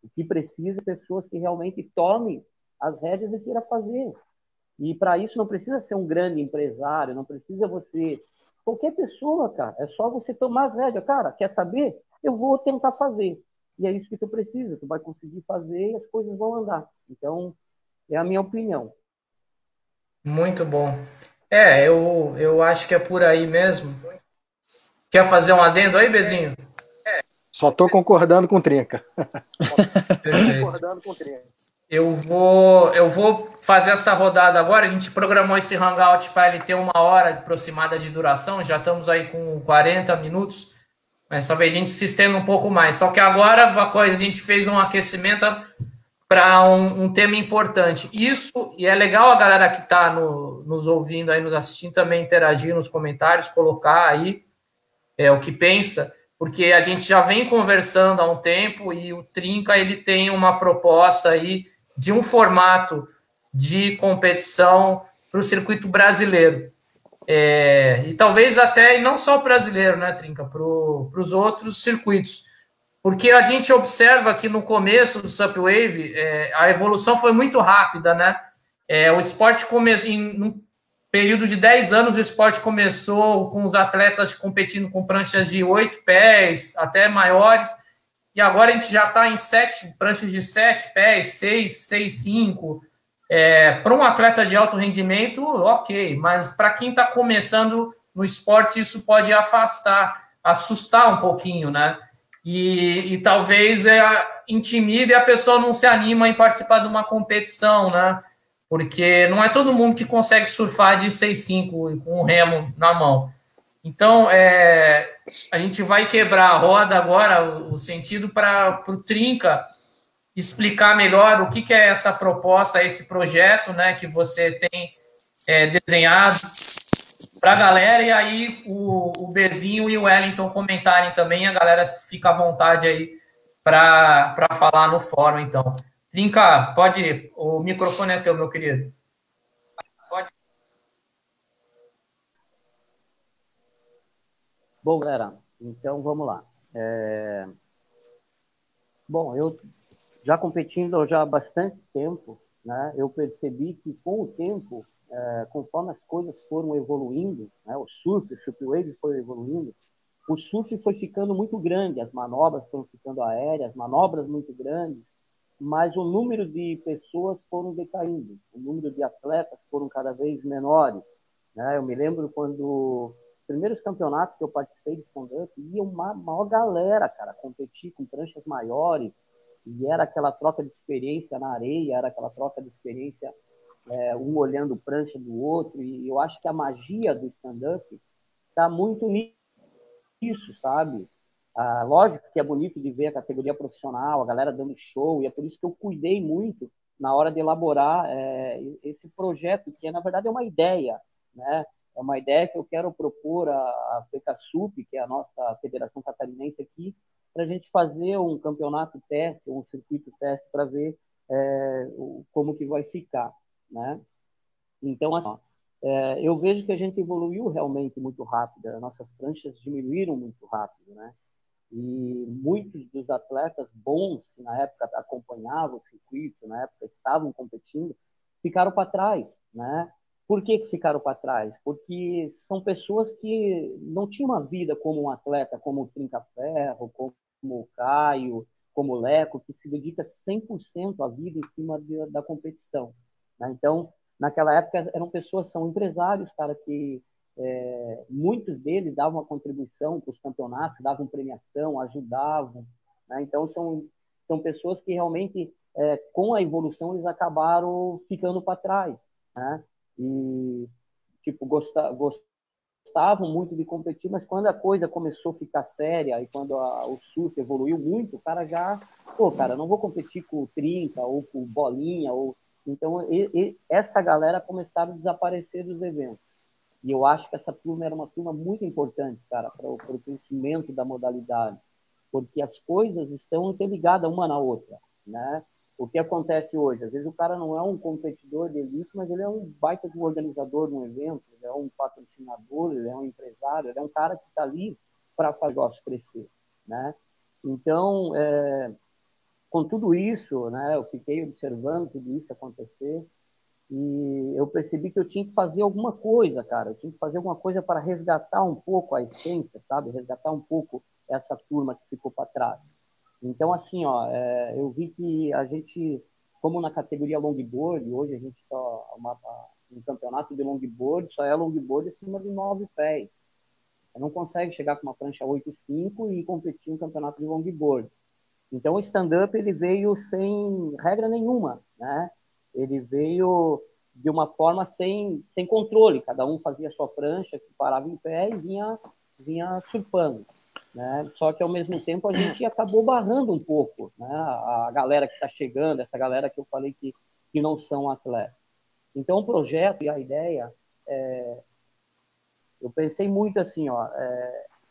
O que precisa é pessoas que realmente tomem as rédeas e queiram fazer. E para isso não precisa ser um grande empresário, não precisa você... Qualquer pessoa, cara, é só você tomar as rédeas. Cara, quer saber? Eu vou tentar fazer. E é isso que tu precisa, tu vai conseguir fazer e as coisas vão andar. Então, é a minha opinião. Muito bom. Eu acho que é por aí mesmo. Quer fazer um adendo aí, Bezinho? Só estou concordando com o Trinca. Eu vou fazer essa rodada agora. A gente programou esse hangout para ele ter 1 hora aproximada de duração. Já estamos aí com 40 minutos. Mas talvez a gente se estenda um pouco mais. Só que agora a gente fez um aquecimento para um tema importante. Isso, e é legal a galera que está nos ouvindo aí, nos assistindo, também interagir nos comentários, colocar aí o que pensa, porque a gente já vem conversando há um tempo e o Trinca ele tem uma proposta aí de um formato de competição para o circuito brasileiro. E talvez até, e não só brasileiro, né, Trinca, para os outros circuitos. Porque a gente observa que no começo do Supwave, a evolução foi muito rápida, né? O esporte começou, num período de 10 anos, o esporte começou com os atletas competindo com pranchas de 8 pés, até maiores, e agora a gente já está em pranchas de 7 pés, 6, 6, 5. Para um atleta de alto rendimento, ok, mas para quem está começando no esporte, isso pode assustar um pouquinho, né? E talvez intimide e a pessoa não se anima em participar de uma competição, né? Porque não é todo mundo que consegue surfar de 6,5 com o remo na mão. Então, a gente vai quebrar a roda agora, o sentido para o Trinca explicar melhor o que é essa proposta, esse projeto, né, que você tem desenhado para a galera, e aí o Bezinho e o Wellington comentarem também, a galera fica à vontade aí para falar no fórum, então. Trinca, pode ir. O microfone é teu, meu querido. Pode. Bom, galera, então vamos lá. Bom, eu já competindo já há bastante tempo, né, eu percebi que com o tempo, conforme as coisas foram evoluindo, né, o Supwave foi evoluindo, o surf foi ficando muito grande, as manobras foram ficando aéreas, manobras muito grandes, mas o número de pessoas foram decaindo, o número de atletas foram cada vez menores, né? Eu me lembro quando os primeiros campeonatos que eu participei de stand-up, ia uma maior galera, cara, competir com pranchas maiores, e era aquela troca de experiência na areia, era aquela troca de experiência, um olhando prancha do outro, e eu acho que a magia do stand-up está muito nisso, sabe? Lógico que é bonito de ver a categoria profissional, a galera dando show, e é por isso que eu cuidei muito na hora de elaborar esse projeto, que na verdade é uma ideia, né? É uma ideia que eu quero propor à FECASUP, que é a nossa federação catarinense aqui, para a gente fazer um campeonato teste, um circuito teste, para ver como que vai ficar, né? Então, assim, eu vejo que a gente evoluiu realmente muito rápido, as nossas pranchas diminuíram muito rápido, né? E muitos dos atletas bons que na época acompanhavam o circuito, na época estavam competindo, ficaram para trás, né? Por que ficaram para trás? Porque são pessoas que não tinham uma vida como um atleta, como o Trinca-Ferro, como o Caio, como o Leco, que se dedica 100% à vida em cima da competição, né? Então, naquela época, eram pessoas, são empresários, cara, que muitos deles davam uma contribuição para os campeonatos, davam premiação, ajudavam, né? Então, são pessoas que realmente, com a evolução, eles acabaram ficando para trás, né? E, tipo, gostavam muito de competir, mas quando a coisa começou a ficar séria e quando o surf evoluiu muito, o cara já, cara, não vou competir com o Trinca ou com o Bolinha, então essa galera começaram a desaparecer dos eventos. E eu acho que essa turma era uma turma muito importante, cara, para o crescimento da modalidade, porque as coisas estão interligadas uma na outra, né? O que acontece hoje? Às vezes o cara não é um competidor de elite, mas ele é um baita de um organizador de um evento, ele é um patrocinador, ele é um empresário, ele é um cara que está ali para fazer o negócio crescer, né? Então, com tudo isso, né, eu fiquei observando tudo isso acontecer e eu percebi que eu tinha que fazer alguma coisa, cara. Eu tinha que fazer alguma coisa para resgatar um pouco a essência, sabe? Resgatar um pouco essa turma que ficou para trás. Então, assim, eu vi que a gente, como na categoria longboard, hoje a gente um campeonato de longboard só é longboard acima de 9 pés. Você não consegue chegar com uma prancha 8,5 e competir em um campeonato de longboard. Então, o stand-up ele veio sem regra nenhuma, né? Ele veio de uma forma sem controle. Cada um fazia a sua prancha, que parava em pé e vinha surfando. né? Só que, ao mesmo tempo, a gente acabou barrando um pouco, né? A galera que está chegando, essa galera que eu falei que não são atletas. Então, o projeto e a ideia, eu pensei muito assim, ó,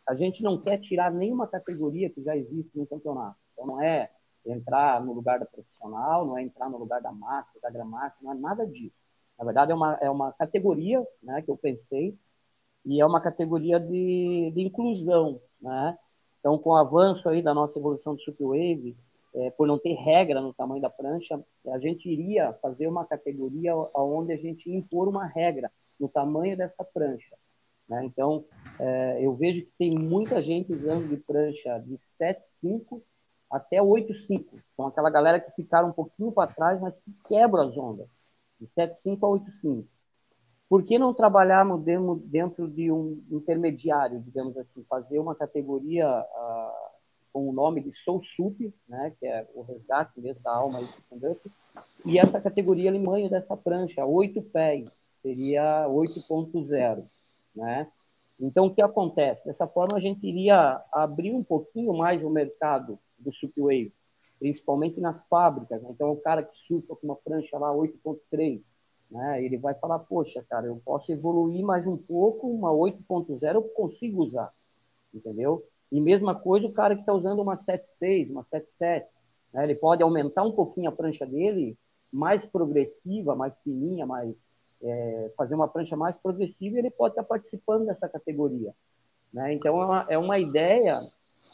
a gente não quer tirar nenhuma categoria que já existe no campeonato. Então, não é entrar no lugar da profissional, não é entrar no lugar da master, da gramaster, não é nada disso. Na verdade, é uma categoria, né, que eu pensei, e é uma categoria de inclusão, né? Então, com o avanço aí da nossa evolução do Superwave, por não ter regra no tamanho da prancha, a gente iria fazer uma categoria onde a gente impor uma regra no tamanho dessa prancha, né? Então, eu vejo que tem muita gente usando de prancha de 7,5 até 8,5. São aquela galera que ficaram um pouquinho para trás, mas que quebra as ondas, de 7,5 a 8,5. Por que não trabalharmos dentro de um intermediário, digamos assim, fazer uma categoria com o nome de Soul Sup, né, que é o resgate mesmo da alma do stand-up, e essa categoria ali, manho dessa prancha, 8 pés, seria 8.0, né? Então, o que acontece? Dessa forma, a gente iria abrir um pouquinho mais o mercado do Supwave, principalmente nas fábricas, né? Então, o cara que surfa com uma prancha lá 8.3, né? Ele vai falar, poxa, cara, eu posso evoluir mais um pouco, uma 8.0 eu consigo usar, entendeu? E mesma coisa o cara que está usando uma 7.6, uma 7.7, né? Ele pode aumentar um pouquinho a prancha dele, mais progressiva, mais fininha, fazer uma prancha mais progressiva, e ele pode estar participando dessa categoria, né? Então, é uma ideia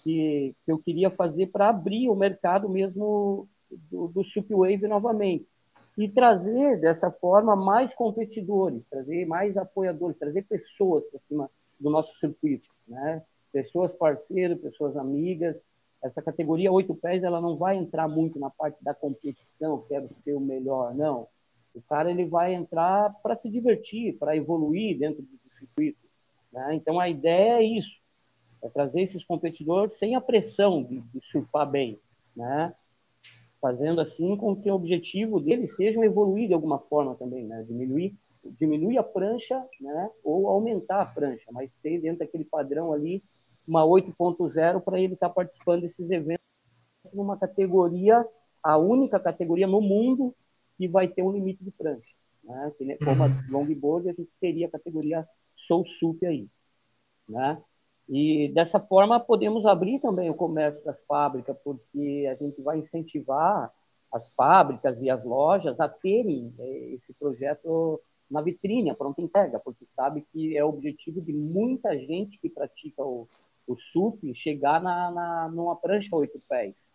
que eu queria fazer para abrir o mercado mesmo do Supwave novamente. E trazer, dessa forma, mais competidores, trazer mais apoiadores, trazer pessoas para cima do nosso circuito, né? Pessoas parceiras, pessoas amigas. Essa categoria 8 pés, ela não vai entrar muito na parte da competição, quero ser o melhor, não. O cara ele vai entrar para se divertir, para evoluir dentro do circuito, né? Então, a ideia é isso, é trazer esses competidores sem a pressão de surfar bem, né? Fazendo assim com que o objetivo deles seja evoluir de alguma forma também, né? Diminuir a prancha, né? Ou aumentar a prancha, mas ter dentro daquele padrão ali uma 8.0 para ele estar participando desses eventos numa categoria, a única categoria no mundo que vai ter um limite de prancha, né? Como a longboard, a gente teria a categoria Soul Sup aí, né? E dessa forma podemos abrir também o comércio das fábricas, porque a gente vai incentivar as fábricas e as lojas a terem esse projeto na vitrine, a pronta entrega, porque sabe que é o objetivo de muita gente que pratica o SUP chegar numa prancha 8 pés.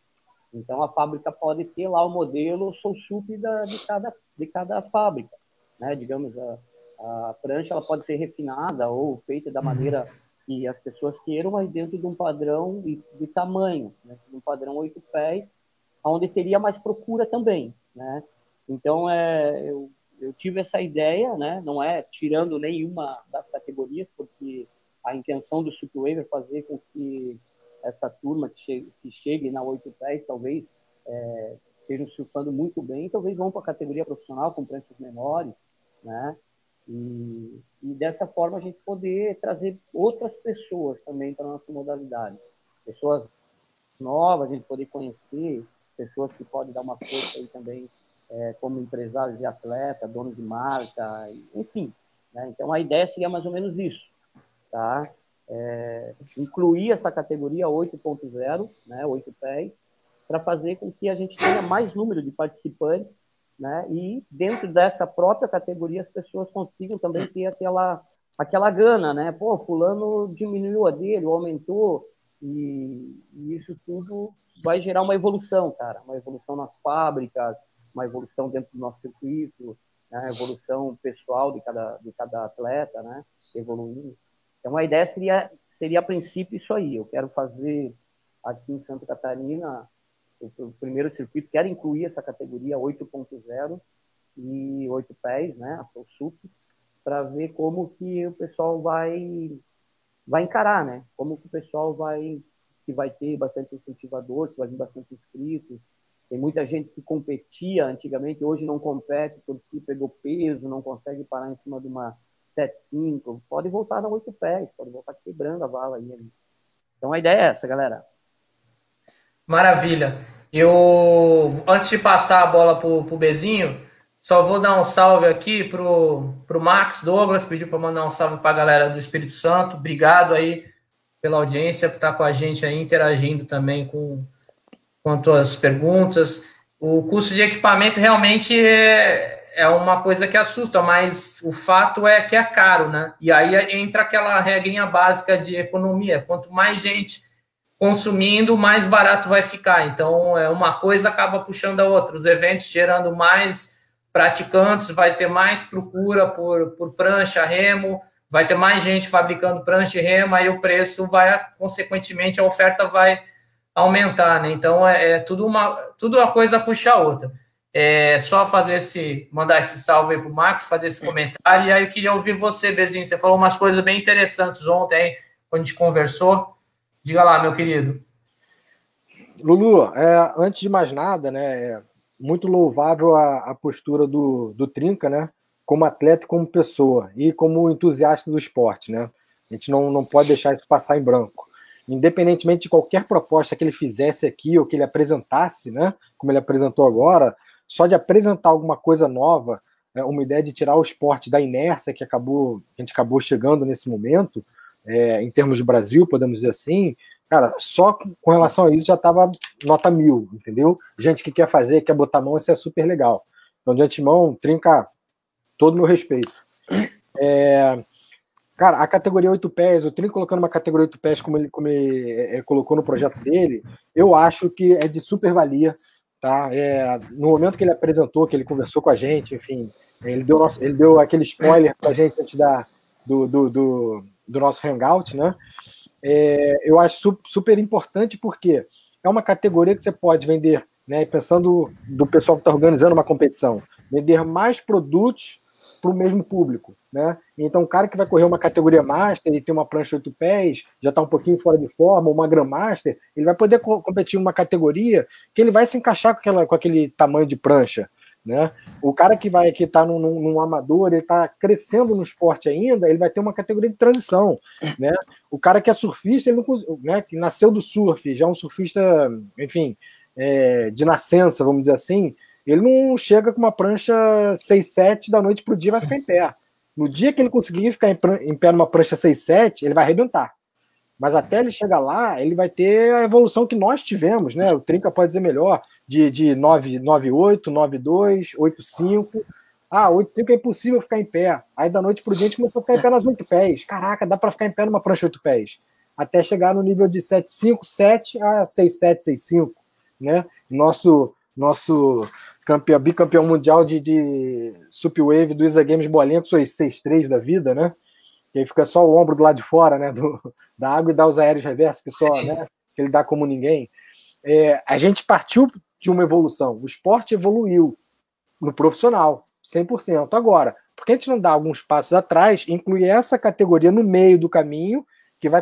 Então, a fábrica pode ter lá o modelo Soul Sup de cada fábrica, né? Digamos, a prancha ela pode ser refinada ou feita da maneira que as pessoas queiram, mas dentro de um padrão de tamanho, né? De um padrão 8 pés, onde teria mais procura também, né? Então, eu tive essa ideia, né? Não é tirando nenhuma das categorias, porque a intenção do Supwave é fazer com que essa turma que chegue na 8 pés, talvez estejam surfando muito bem, talvez vão para a categoria profissional com pranchas menores, né? E dessa forma a gente poder trazer outras pessoas também para a nossa modalidade. Pessoas novas, a gente poder conhecer, pessoas que podem dar uma força aí também, como empresários de atleta, donos de marca, enfim, né? Então a ideia seria mais ou menos isso, tá? Incluir essa categoria 8.0, né, 8 pés, para fazer com que a gente tenha mais número de participantes, né, e dentro dessa própria categoria as pessoas consigam também ter aquela gana, né? Pô, fulano diminuiu a dele, ou aumentou, e isso tudo vai gerar uma evolução, cara, uma evolução nas fábricas, uma evolução dentro do nosso circuito, né, evolução pessoal de cada atleta, né, evoluindo. Então, a ideia seria a princípio isso aí. Eu quero fazer aqui em Santa Catarina o primeiro circuito, quero incluir essa categoria 8.0 e 8 pés, né, a Soul Sup, para ver como que o pessoal vai encarar, né? Como que o pessoal se vai ter bastante incentivador, se vai vir bastante inscritos. Tem muita gente que competia antigamente, hoje não compete porque pegou peso, não consegue parar em cima de uma 7.5, pode voltar na 8 pés, pode voltar quebrando a vala aí. Então a ideia é essa, galera. Maravilha. Eu, antes de passar a bola para o Bezinho, só vou dar um salve aqui pro Max Douglas, pediu para mandar um salve para a galera do Espírito Santo. Obrigado aí pela audiência, por estar com a gente aí, interagindo também com as tuas perguntas. O custo de equipamento realmente é uma coisa que assusta, mas o fato é que é caro, né? E aí entra aquela regrinha básica de economia. Quanto mais gente consumindo, mais barato vai ficar. Então, uma coisa acaba puxando a outra. Os eventos gerando mais praticantes, vai ter mais procura por prancha, remo, vai ter mais gente fabricando prancha e remo, aí o preço vai, consequentemente, a oferta vai aumentar, né? Então, tudo uma coisa puxa a outra. Só mandar esse salve aí pro Max, fazer esse comentário, e aí eu queria ouvir você, Bezinho. Você falou umas coisas bem interessantes ontem, aí, quando a gente conversou. Diga lá, meu querido. Lulu, antes de mais nada, né, é muito louvável a postura do Trinca, né, como atleta e como pessoa, e como entusiasta do esporte, né? A gente não pode deixar isso passar em branco. Independentemente de qualquer proposta que ele fizesse aqui, ou que ele apresentasse, né, como ele apresentou agora, só de apresentar alguma coisa nova, uma ideia de tirar o esporte da inércia que a gente acabou chegando nesse momento, em termos de Brasil, podemos dizer assim, cara, só com relação a isso já estava nota 1000, entendeu? Gente que quer fazer, quer botar a mão, isso é super legal. Então, de antemão, Trinca, todo o meu respeito. Cara, a categoria 8 pés, o Trinca colocando uma categoria 8 pés como ele colocou no projeto dele, eu acho que é de super valia, tá? No momento que ele apresentou, que ele conversou com a gente, enfim, ele deu aquele spoiler pra gente antes do nosso hangout, né? Eu acho super importante porque é uma categoria que você pode vender, né? Pensando do pessoal que está organizando uma competição, vender mais produtos para o mesmo público, né? Então, o cara que vai correr uma categoria Master e tem uma prancha 8 pés, já está um pouquinho fora de forma, uma Grandmaster, ele vai poder competir em uma categoria que ele vai se encaixar com aquele tamanho de prancha, né? O cara que está num amador, ele está crescendo no esporte ainda, ele vai ter uma categoria de transição, né? O cara que é surfista, ele não, né, que nasceu do surf, já é um surfista, enfim, de nascença, vamos dizer assim, ele não chega com uma prancha 6-7 da noite para o dia e vai ficar em pé. No dia que ele conseguir ficar em pé numa prancha 6-7, ele vai arrebentar. Mas até ele chegar lá, ele vai ter a evolução que nós tivemos, né? O Trinca pode dizer melhor, de 9,8, 9,2, 8,5. 8,5 é impossível ficar em pé. Aí da noite pro dia a gente começou a ficar em pé nas 8 pés. Caraca, dá para ficar em pé numa prancha 8 pés. Até chegar no nível de 7,5, 7 a 6,7, 6,5, né? Nosso bicampeão mundial de Supwave do Isa Games Bolinha, que sou 6,3 da vida, né? E aí fica só o ombro do lado de fora, né, da água, e dá os aéreos reversos, né, que ele dá como ninguém. A gente partiu de uma evolução. O esporte evoluiu no profissional, 100%. Agora, por que a gente não dá alguns passos atrás, incluir essa categoria no meio do caminho, que vai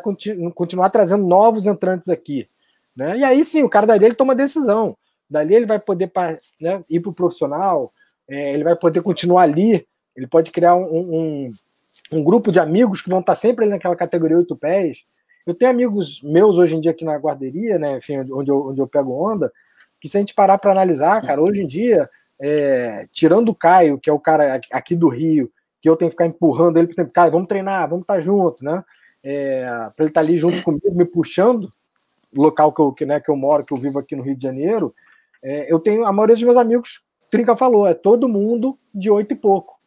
continuar trazendo novos entrantes aqui, né? E aí sim, o cara dali ele toma decisão. Dali ele vai poder, né, ir para o profissional, ele vai poder continuar ali, ele pode criar um grupo de amigos que vão estar sempre ali naquela categoria 8 pés. Eu tenho amigos meus hoje em dia aqui na guarderia, né, enfim, onde eu pego onda, que se a gente parar para analisar, cara, hoje em dia, tirando o Caio, que é o cara aqui do Rio, que eu tenho que ficar empurrando ele, porque, Caio, vamos treinar, vamos estar junto, né, para ele estar ali junto comigo, me puxando, o local que eu moro, que eu vivo aqui no Rio de Janeiro, eu tenho, a maioria dos meus amigos, Trinca falou, todo mundo de 8 e pouco.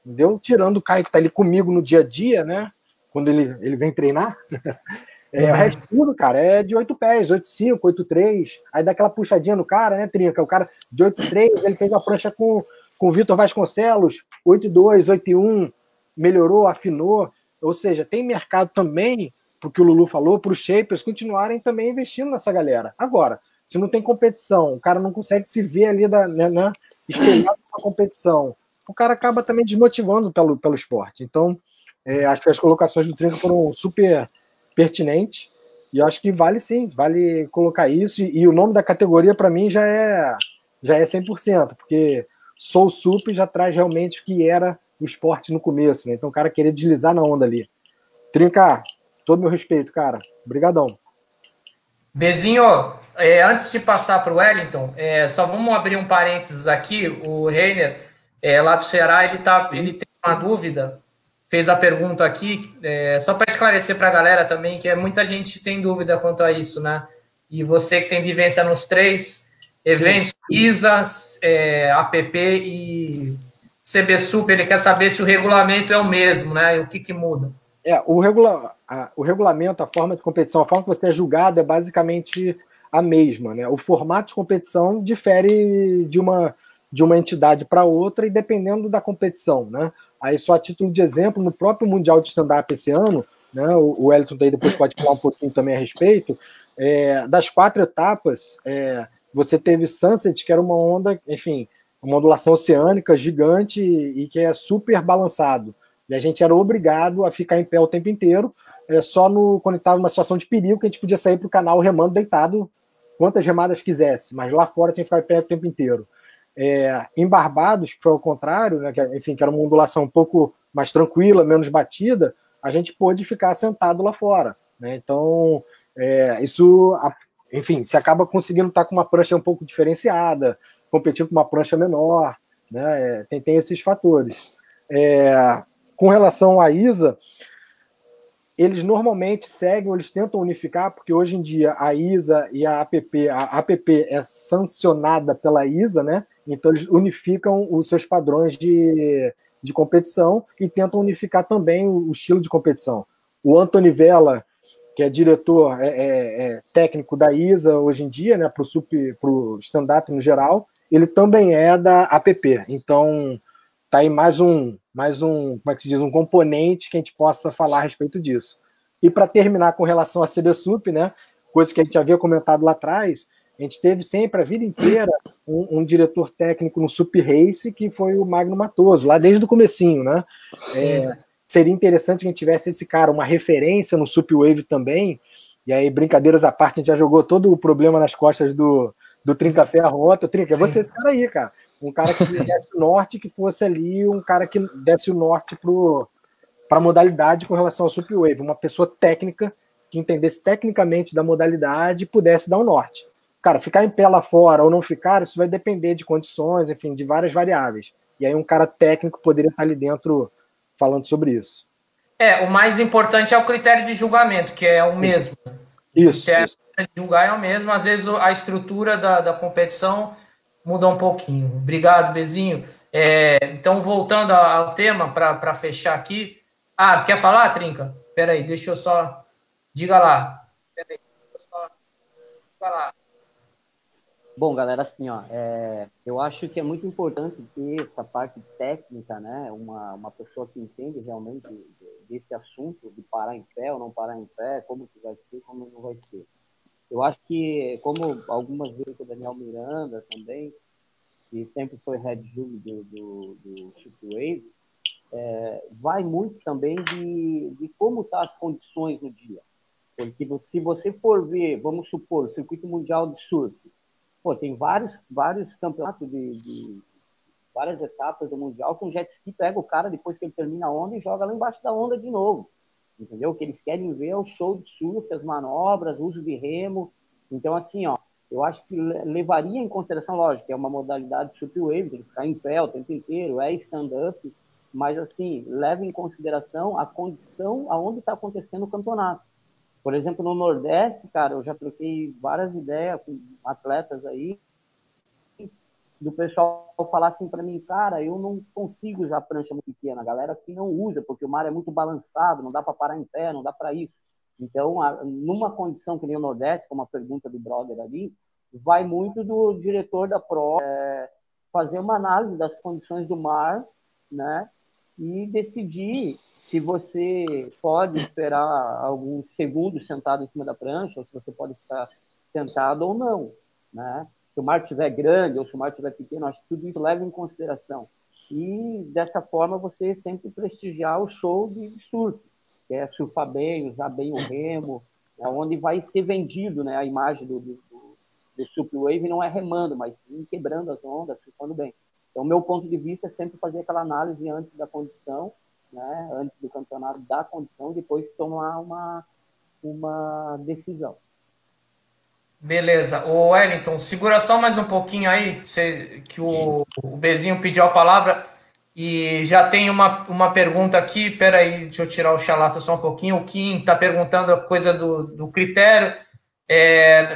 Entendeu? Tirando o Caio que tá ali comigo no dia a dia, né? Quando ele vem treinar. O resto tudo, cara, é de 8 pés, 8,5, 8,3. Aí dá aquela puxadinha no cara, né, Trinca? O cara de 8,3, ele fez uma prancha com o Vitor Vasconcelos, 8,2, 8,1, melhorou, afinou. Ou seja, tem mercado também, porque o Lulu falou, para os shapers continuarem também investindo nessa galera. Agora, se não tem competição, o cara não consegue se ver ali, né, espelhado na competição, o cara acaba também desmotivando pelo esporte. Então, acho que as colocações do Trinca foram super pertinentes, e acho que vale sim, vale colocar isso, e o nome da categoria para mim já é 100%, porque Soul Sup já traz realmente o que era o esporte no começo, né? Então o cara querer deslizar na onda ali. Trinca, todo meu respeito, cara. Obrigadão. Bezinho, antes de passar para o Wellington, só vamos abrir um parênteses aqui. O Reiner, lá do Ceará, ele tem uma dúvida, fez a pergunta aqui, só para esclarecer para a galera também, que muita gente tem dúvida quanto a isso, né? E você que tem vivência nos 3 eventos, ISA, APP e CBSUP, ele quer saber se o regulamento é o mesmo, né? E o que muda. O regulamento, a forma de competição, a forma que você é julgado é basicamente a mesma, né? O formato de competição difere de uma entidade para outra e dependendo da competição, né? Aí, só a título de exemplo, no próprio Mundial de Stand-Up esse ano, né, o Wellington daí depois pode falar um pouquinho também a respeito, das 4 etapas, você teve Sunset, que era uma onda, enfim, uma ondulação oceânica gigante e que é super balançado. E a gente era obrigado a ficar em pé o tempo inteiro, só quando estava numa situação de perigo que a gente podia sair para o canal remando deitado quantas remadas quisesse, mas lá fora tinha que ficar em pé o tempo inteiro. Em Barbados, que foi ao contrário, né, que era uma ondulação um pouco mais tranquila, menos batida, a gente pôde ficar sentado lá fora. Né? Então, isso, enfim, você acaba conseguindo estar com uma prancha um pouco diferenciada, competindo com uma prancha menor, né? Tem esses fatores. Com relação à ISA, eles normalmente seguem, eles tentam unificar, porque hoje em dia a ISA e a APP é sancionada pela ISA, né? Então eles unificam os seus padrões de competição e tentam unificar também o estilo de competição. O Anthony Vella, que é diretor técnico da ISA hoje em dia, né, para o stand-up no geral, ele também é da APP. Então tá aí mais um, como é que se diz, um componente que a gente possa falar a respeito disso. E para terminar com relação à CBSUP, né, coisa que a gente havia comentado lá atrás, a gente teve sempre, a vida inteira, um diretor técnico no Sup Race, que foi o Magno Matoso, lá desde o comecinho, né? Seria interessante que a gente tivesse esse cara, uma referência no Sup Wave também, e aí, brincadeiras à parte, a gente já jogou todo o problema nas costas do Trinca Ferro ontem. Trinca, é você esse cara aí, cara. Um cara que desse o norte, que fosse ali um cara que desse o norte para a modalidade com relação ao Sup Wave. Uma pessoa técnica que entendesse tecnicamente da modalidade e pudesse dar um norte. Cara, ficar em pé lá fora ou não ficar, isso vai depender de condições, enfim, de várias variáveis. E aí um cara técnico poderia estar ali dentro falando sobre isso. O mais importante é o critério de julgamento, que é o mesmo. Isso. O critério de julgar é o mesmo, às vezes a estrutura da competição muda um pouquinho. Obrigado, Bezinho. Então, voltando ao tema, para fechar aqui. Quer falar, Trinca? Espera aí, deixa eu só... Diga lá. Bom, galera, assim, eu acho que é muito importante ter essa parte técnica, né? Uma pessoa que entende realmente desse assunto, de parar em pé ou não parar em pé, como que vai ser, como não vai ser. Eu acho que, como algumas vezes o Daniel Miranda também, que sempre foi head jury do Sup Wave, vai muito também de como estão as condições no dia. Porque se você for ver, vamos supor, o Circuito Mundial de Surf, tem vários campeonatos de várias etapas do Mundial que um jet ski pega o cara depois que ele termina a onda e joga lá embaixo da onda de novo. Entendeu? O que eles querem ver é o show de surf, as manobras, o uso de remo. Então, assim, eu acho que levaria em consideração, lógico, é uma modalidade de Sup Wave, tem que ficar em pé o tempo inteiro, stand-up, mas, assim, leva em consideração a condição aonde está acontecendo o campeonato. Por exemplo, no Nordeste, cara, eu já troquei várias ideias com atletas aí, do pessoal falar assim para mim, cara, eu não consigo usar prancha muito pequena, a galera que não usa, porque o mar é muito balançado, não dá para parar em pé, não dá para isso. Então, numa condição que nem o Nordeste, como a pergunta do brother ali, vai muito do diretor da prova fazer uma análise das condições do mar, né, e decidir se você pode esperar alguns segundos sentado em cima da prancha, ou se você pode ficar sentado ou não, né? Se o mar estiver grande ou se o mar estiver pequeno, acho que tudo isso leva em consideração. E, dessa forma, você sempre prestigiar o show de surf, que é surfar bem, usar bem o remo, onde vai ser vendido, né, a imagem do Sup Wave não é remando, mas sim quebrando as ondas, surfando bem. Então, o meu ponto de vista é sempre fazer aquela análise antes da condição, né, antes do campeonato da condição, e depois tomar uma decisão. Beleza. Ô, Wellington, segura só mais um pouquinho aí, que o Bezinho pediu a palavra. E já tem uma pergunta aqui. Peraí, deixa eu tirar o chalaça só um pouquinho. O Kim está perguntando a coisa do critério.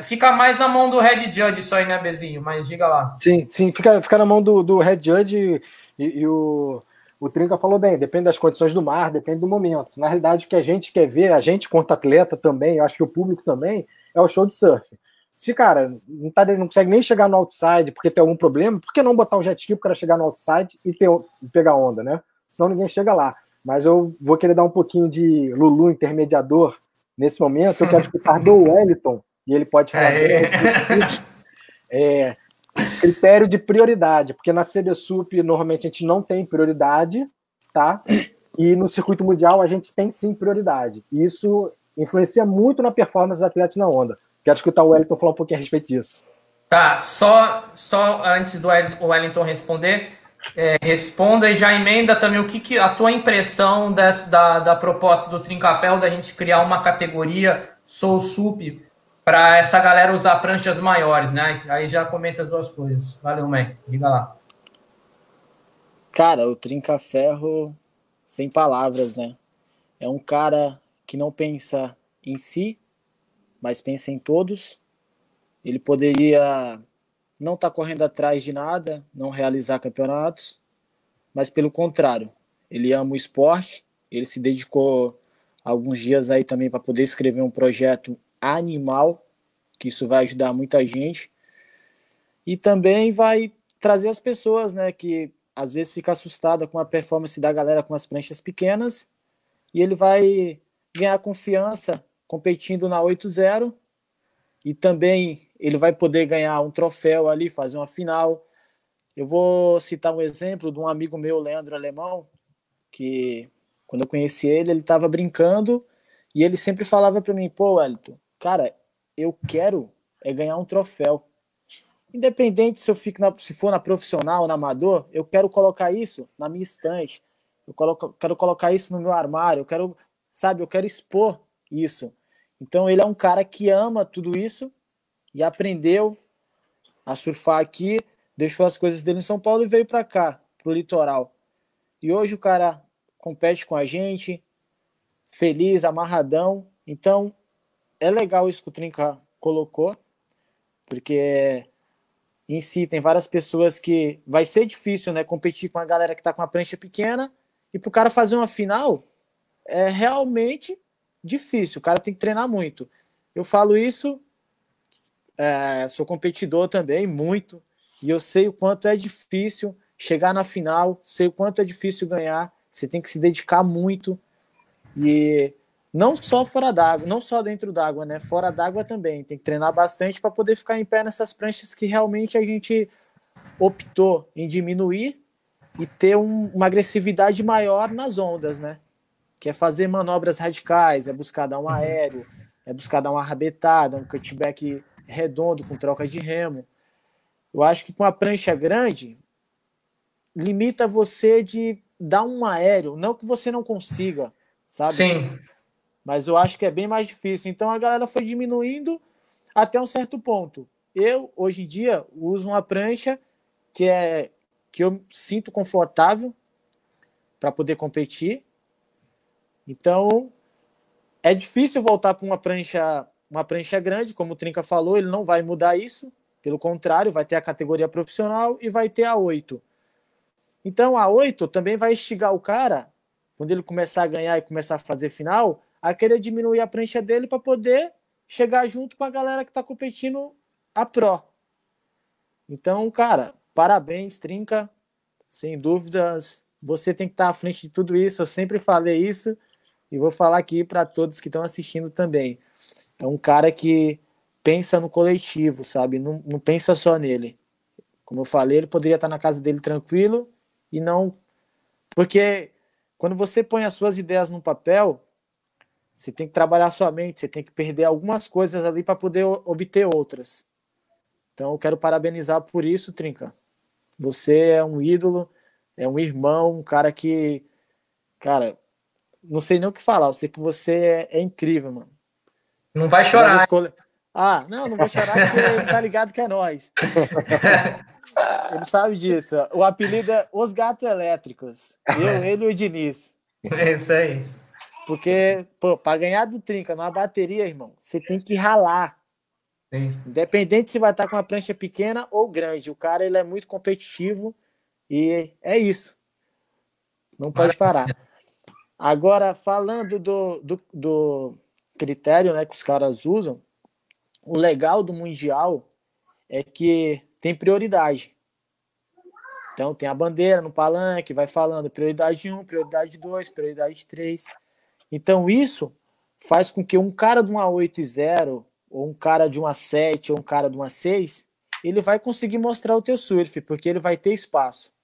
Fica mais na mão do Head Judge isso aí, né, Bezinho? Mas diga lá. Sim, fica na mão do Head Judge e o Trinca falou bem, depende das condições do mar, depende do momento. Na realidade, o que a gente quer ver, a gente quanto atleta também, eu acho que o público também, é o show de surf. Se, cara, não consegue nem chegar no outside porque tem algum problema, por que não botar um jet ski para o cara chegar no outside e pegar onda, né? Senão ninguém chega lá. Mas eu vou querer dar um pouquinho de Lulu intermediador nesse momento. Eu quero escutar do Wellington, e ele pode falar critério de prioridade, porque na CBSUP normalmente a gente não tem prioridade, tá? E no circuito mundial a gente tem sim prioridade. E isso influencia muito na performance dos atletas na onda. Quero escutar o Wellington falar um pouquinho a respeito disso. Tá, só antes do Wellington responder, responda e já emenda também a tua impressão da proposta do Trincaferro da gente criar uma categoria Soul Sup para essa galera usar pranchas maiores, né? Aí já comenta as duas coisas. Valeu, man. Diga lá. Cara, o Trincaferro, sem palavras, né? É um cara que não pensa em si, mas pensa em todos. Ele poderia não estar correndo atrás de nada, não realizar campeonatos, mas pelo contrário, ele ama o esporte, ele se dedicou alguns dias aí também para poder escrever um projeto animal, que isso vai ajudar muita gente, e também vai trazer as pessoas, né, que às vezes fica assustada com a performance da galera com as pranchas pequenas, e ele vai ganhar confiança competindo na 8-0, e também ele vai poder ganhar um troféu ali, fazer uma final. Eu vou citar um exemplo de um amigo meu, Leandro Alemão, que quando eu conheci ele estava brincando e ele sempre falava para mim, pô, Wellington, cara, eu quero ganhar um troféu. Independente se se for na profissional ou na amador, eu quero colocar isso na minha estante, quero colocar isso no meu armário, eu quero expor isso. Então ele é um cara que ama tudo isso e aprendeu a surfar aqui, deixou as coisas dele em São Paulo e veio para cá, pro litoral. E hoje o cara compete com a gente, feliz, amarradão. Então é legal isso que o Trinca colocou, porque em si tem várias pessoas que vai ser difícil, né, competir com a galera que tá com a prancha pequena, e pro cara fazer uma final é realmente difícil, o cara tem que treinar muito. Eu falo isso, sou competidor também, muito, e eu sei o quanto é difícil chegar na final, sei o quanto é difícil ganhar, você tem que se dedicar muito, e não só fora d'água, não só dentro d'água, né? Fora d'água também, tem que treinar bastante para poder ficar em pé nessas pranchas que realmente a gente optou em diminuir e ter uma agressividade maior nas ondas, né? Que é fazer manobras radicais, é buscar dar um aéreo, é buscar dar uma rabetada, um cutback redondo com troca de remo. Eu acho que com a prancha grande, limita você de dar um aéreo, não que você não consiga, sabe? Sim. Mas eu acho que é bem mais difícil. Então a galera foi diminuindo até um certo ponto. Eu, hoje em dia, uso uma prancha que eu sinto confortável para poder competir. Então, é difícil voltar para uma prancha grande, como o Trinca falou, ele não vai mudar isso. Pelo contrário, vai ter a categoria profissional e vai ter a 8. Então, a 8 também vai instigar o cara, quando ele começar a ganhar e começar a fazer final, a querer diminuir a prancha dele para poder chegar junto com a galera que está competindo a Pro. Então, cara, parabéns, Trinca. Sem dúvidas, você tem que estar à frente de tudo isso. Eu sempre falei isso e vou falar aqui para todos que estão assistindo também. É um cara que pensa no coletivo, sabe? Não pensa só nele. Como eu falei, ele poderia estar na casa dele tranquilo e não... Porque quando você põe as suas ideias no papel, você tem que trabalhar sua mente, você tem que perder algumas coisas ali para poder obter outras. Então eu quero parabenizar por isso, Trinca. Você é um ídolo, é um irmão, um cara que... Cara, não sei nem o que falar, eu sei que você é incrível, mano. Não vai chorar. Ah, não vou chorar porque ele tá ligado que é nós. Ele sabe disso. O apelido é Os Gatos Elétricos. Ele e o Diniz. É isso aí. Porque, pô, pra ganhar do Trinca numa bateria, irmão, você tem que ralar. Sim. Independente se vai estar com uma prancha pequena ou grande. O cara, ele é muito competitivo e é isso. Não pode parar. Agora, falando do critério, né, que os caras usam, o legal do Mundial é que tem prioridade. Então, tem a bandeira no palanque, vai falando prioridade 1, prioridade 2, prioridade 3. Então, isso faz com que um cara de uma 8.0, ou um cara de uma 7, ou um cara de uma 6, ele vai conseguir mostrar o teu surf, porque ele vai ter espaço.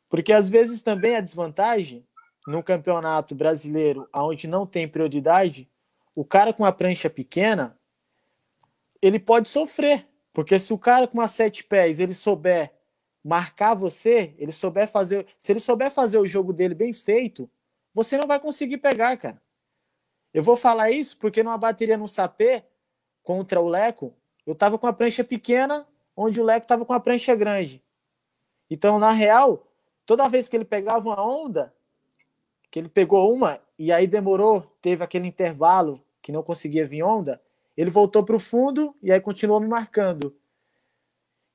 Porque, às vezes, também a desvantagem, no campeonato brasileiro, onde não tem prioridade, o cara com a prancha pequena, ele pode sofrer. Porque se o cara com uma 7 pés, ele souber marcar você, se ele souber fazer o jogo dele bem feito, você não vai conseguir pegar, cara. Eu vou falar isso porque numa bateria no sapê contra o Leco, eu tava com a prancha pequena, onde o Leco tava com a prancha grande. Então, na real, toda vez que ele pegava uma onda, que ele pegou uma e aí demorou, teve aquele intervalo que não conseguia vir onda, ele voltou pro fundo e aí continuou me marcando.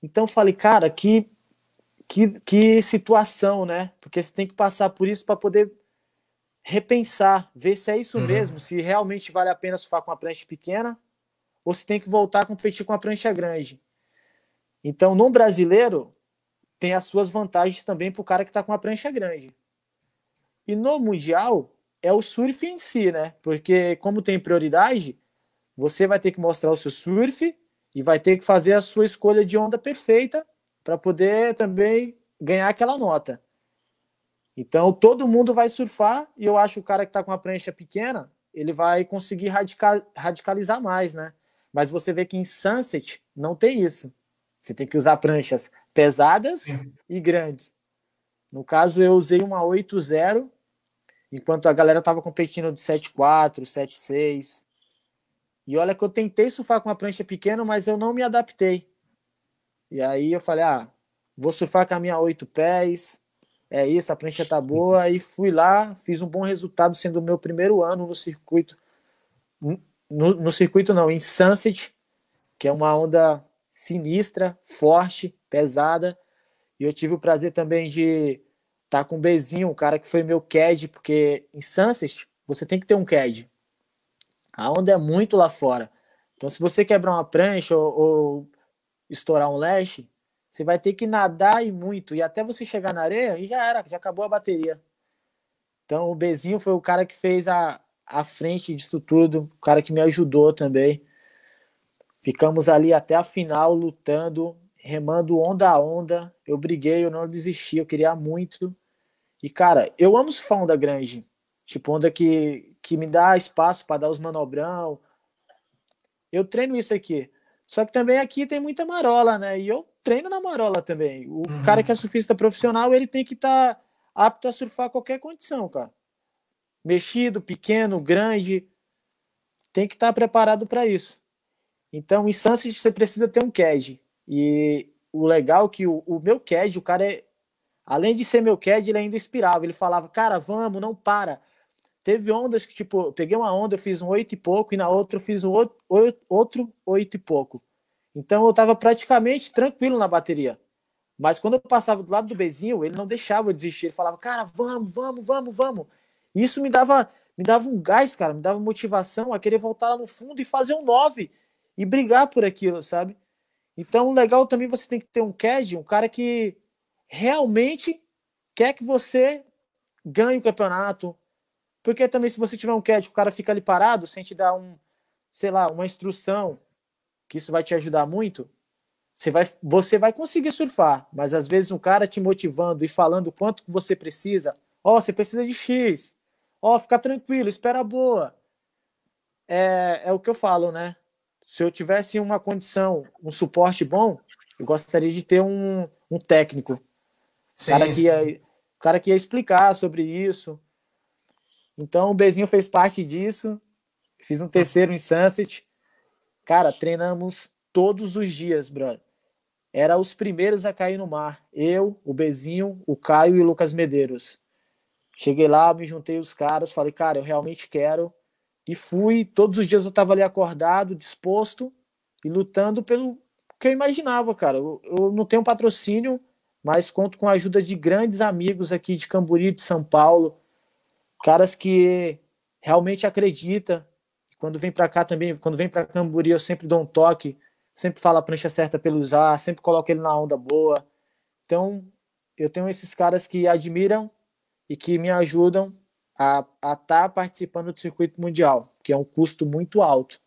Então, falei, cara, que situação, né? Porque você tem que passar por isso para poder repensar, ver se é isso mesmo, se realmente vale a pena surfar com uma prancha pequena ou se tem que voltar a competir com a prancha grande. Então, no brasileiro, tem as suas vantagens também para o cara que está com a prancha grande. E no mundial, é o surf em si, né? Porque como tem prioridade, você vai ter que mostrar o seu surf e vai ter que fazer a sua escolha de onda perfeita para poder também ganhar aquela nota. Então, todo mundo vai surfar e eu acho que o cara que está com a prancha pequena, ele vai conseguir radicalizar mais, né? Mas você vê que em Sunset não tem isso. Você tem que usar pranchas pesadas e grandes. No caso, eu usei uma 8.0, enquanto a galera estava competindo de 7.4, 7.6. E olha que eu tentei surfar com uma prancha pequena, mas eu não me adaptei. E aí eu falei, vou surfar com a minha 8 pés, é isso, a prancha tá boa, e fui lá, fiz um bom resultado, sendo o meu primeiro ano no circuito, no circuito não, em Sunset, que é uma onda sinistra, forte, pesada, e eu tive o prazer também de estar com o Bezinho, um cara que foi meu CAD, porque em Sunset você tem que ter um CAD. A onda é muito lá fora. Então, se você quebrar uma prancha ou estourar um lash, você vai ter que nadar e muito. E até você chegar na areia, e já era, já acabou a bateria. Então, o Bezinho foi o cara que fez a frente disso tudo, o cara que me ajudou também. Ficamos ali até a final, lutando, remando onda a onda. Eu briguei, eu não desisti, eu queria muito. E, cara, eu amo surfar onda grande. Tipo, onda que me dá espaço para dar os manobrão. Eu treino isso aqui. Só que também aqui tem muita marola, né? E eu treino na marola também. O cara que é surfista profissional, ele tem que estar apto a surfar qualquer condição, cara. Mexido, pequeno, grande. Tem que estar preparado para isso. Então, em Sunset, você precisa ter um CAD. E o legal é que o meu CAD, o cara é... Além de ser meu CAD, ele ainda inspirava. Ele falava, cara, vamos, não para. Teve ondas que, tipo, eu peguei uma onda, eu fiz um 8 e pouco, e na outra eu fiz um outro 8 e pouco. Então eu tava praticamente tranquilo na bateria. Mas quando eu passava do lado do Bezinho, ele não deixava eu desistir. Ele falava, cara, vamos. E isso me dava um gás, cara, me dava motivação a querer voltar lá no fundo e fazer um 9 e brigar por aquilo, sabe? Então, o legal também você tem que ter um CAD, um cara que realmente quer que você ganhe o campeonato. Porque também, se você tiver um CAD, o cara fica ali parado, sem te dar uma instrução, que isso vai te ajudar muito, você vai conseguir surfar. Mas às vezes um cara te motivando e falando o quanto que você precisa, você precisa de X, fica tranquilo, espera boa. É o que eu falo, né? Se eu tivesse uma condição, um suporte bom, eu gostaria de ter um técnico. Sim, o cara que ia explicar sobre isso. Então o Bezinho fez parte disso. Fiz um terceiro em Sunset. Cara, treinamos todos os dias, brother. Era os primeiros a cair no mar. Eu, o Bezinho, o Caio e o Lucas Medeiros. Cheguei lá, me juntei os caras, falei, cara, eu realmente quero. E fui, todos os dias eu tava ali acordado, disposto e lutando pelo que eu imaginava, cara. Eu não tenho patrocínio, mas conto com a ajuda de grandes amigos aqui de Cambori, de São Paulo. Caras que realmente acreditam. Quando vem para cá também, quando vem para Cambori, eu sempre dou um toque, sempre falo a prancha certa para ele usar, sempre coloco ele na onda boa. Então, eu tenho esses caras que admiram e que me ajudam a estar participando do circuito mundial, que é um custo muito alto.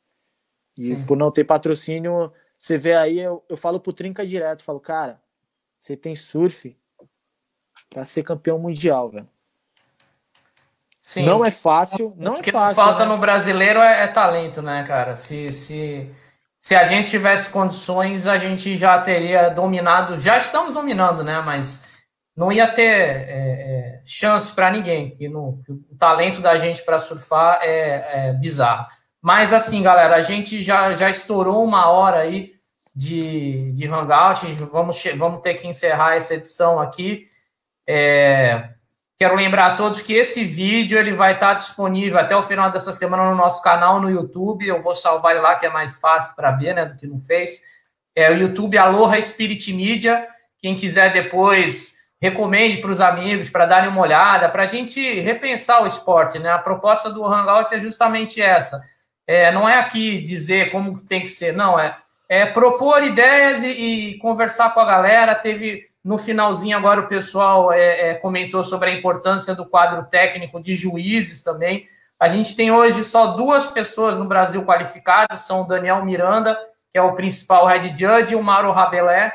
E por não ter patrocínio, você vê aí, eu falo pro Trinca direto, falo, cara, você tem surf para ser campeão mundial, velho. Sim. Não é fácil, não é fácil. O que falta, né, no brasileiro é talento, né, cara? Se a gente tivesse condições, a gente já teria dominado, já estamos dominando, né? Mas não ia ter chance para ninguém. O talento da gente para surfar é bizarro. Mas assim, galera, a gente já estourou 1 hora aí de hangout. Vamos ter que encerrar essa edição aqui. Quero lembrar a todos que esse vídeo ele vai estar disponível até o final dessa semana no nosso canal no YouTube. Eu vou salvar ele lá, que é mais fácil para ver, né, do que no Face. O YouTube Aloha Spirit Media. Quem quiser depois, recomende para os amigos, para darem uma olhada, para a gente repensar o esporte, né? A proposta do Hangout é justamente essa. Não é aqui dizer como tem que ser, não. É propor ideias e conversar com a galera. No finalzinho agora o pessoal comentou sobre a importância do quadro técnico de juízes também. A gente tem hoje só 2 pessoas no Brasil qualificadas, são o Daniel Miranda, que é o principal head judge, e o Mauro Rabelais,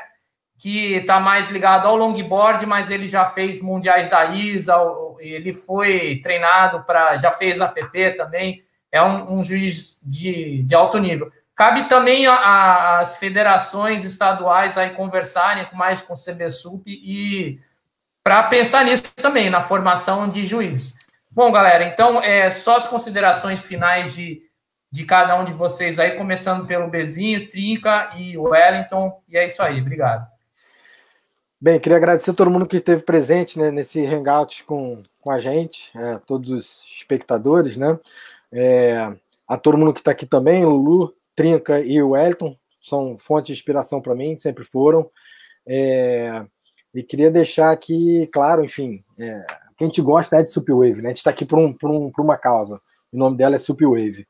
que está mais ligado ao longboard, mas ele já fez mundiais da ISA, ele foi treinado já fez APP também, é um juiz de alto nível. Cabe também às federações estaduais aí conversarem mais com o CBSUP e para pensar nisso também, na formação de juízes. Bom, galera, então só as considerações finais de cada um de vocês aí, começando pelo Bezinho, Trinca e o Wellington, e é isso aí, obrigado. Bem, queria agradecer a todo mundo que esteve presente, né, nesse hangout com a gente, todos os espectadores, né, a todo mundo que está aqui também, o Lulu, Trinca e o Wellington, são fonte de inspiração para mim, sempre foram. E queria deixar aqui, claro, enfim, que a gente gosta de Supwave, né? A gente está aqui por uma causa. O nome dela é Supwave.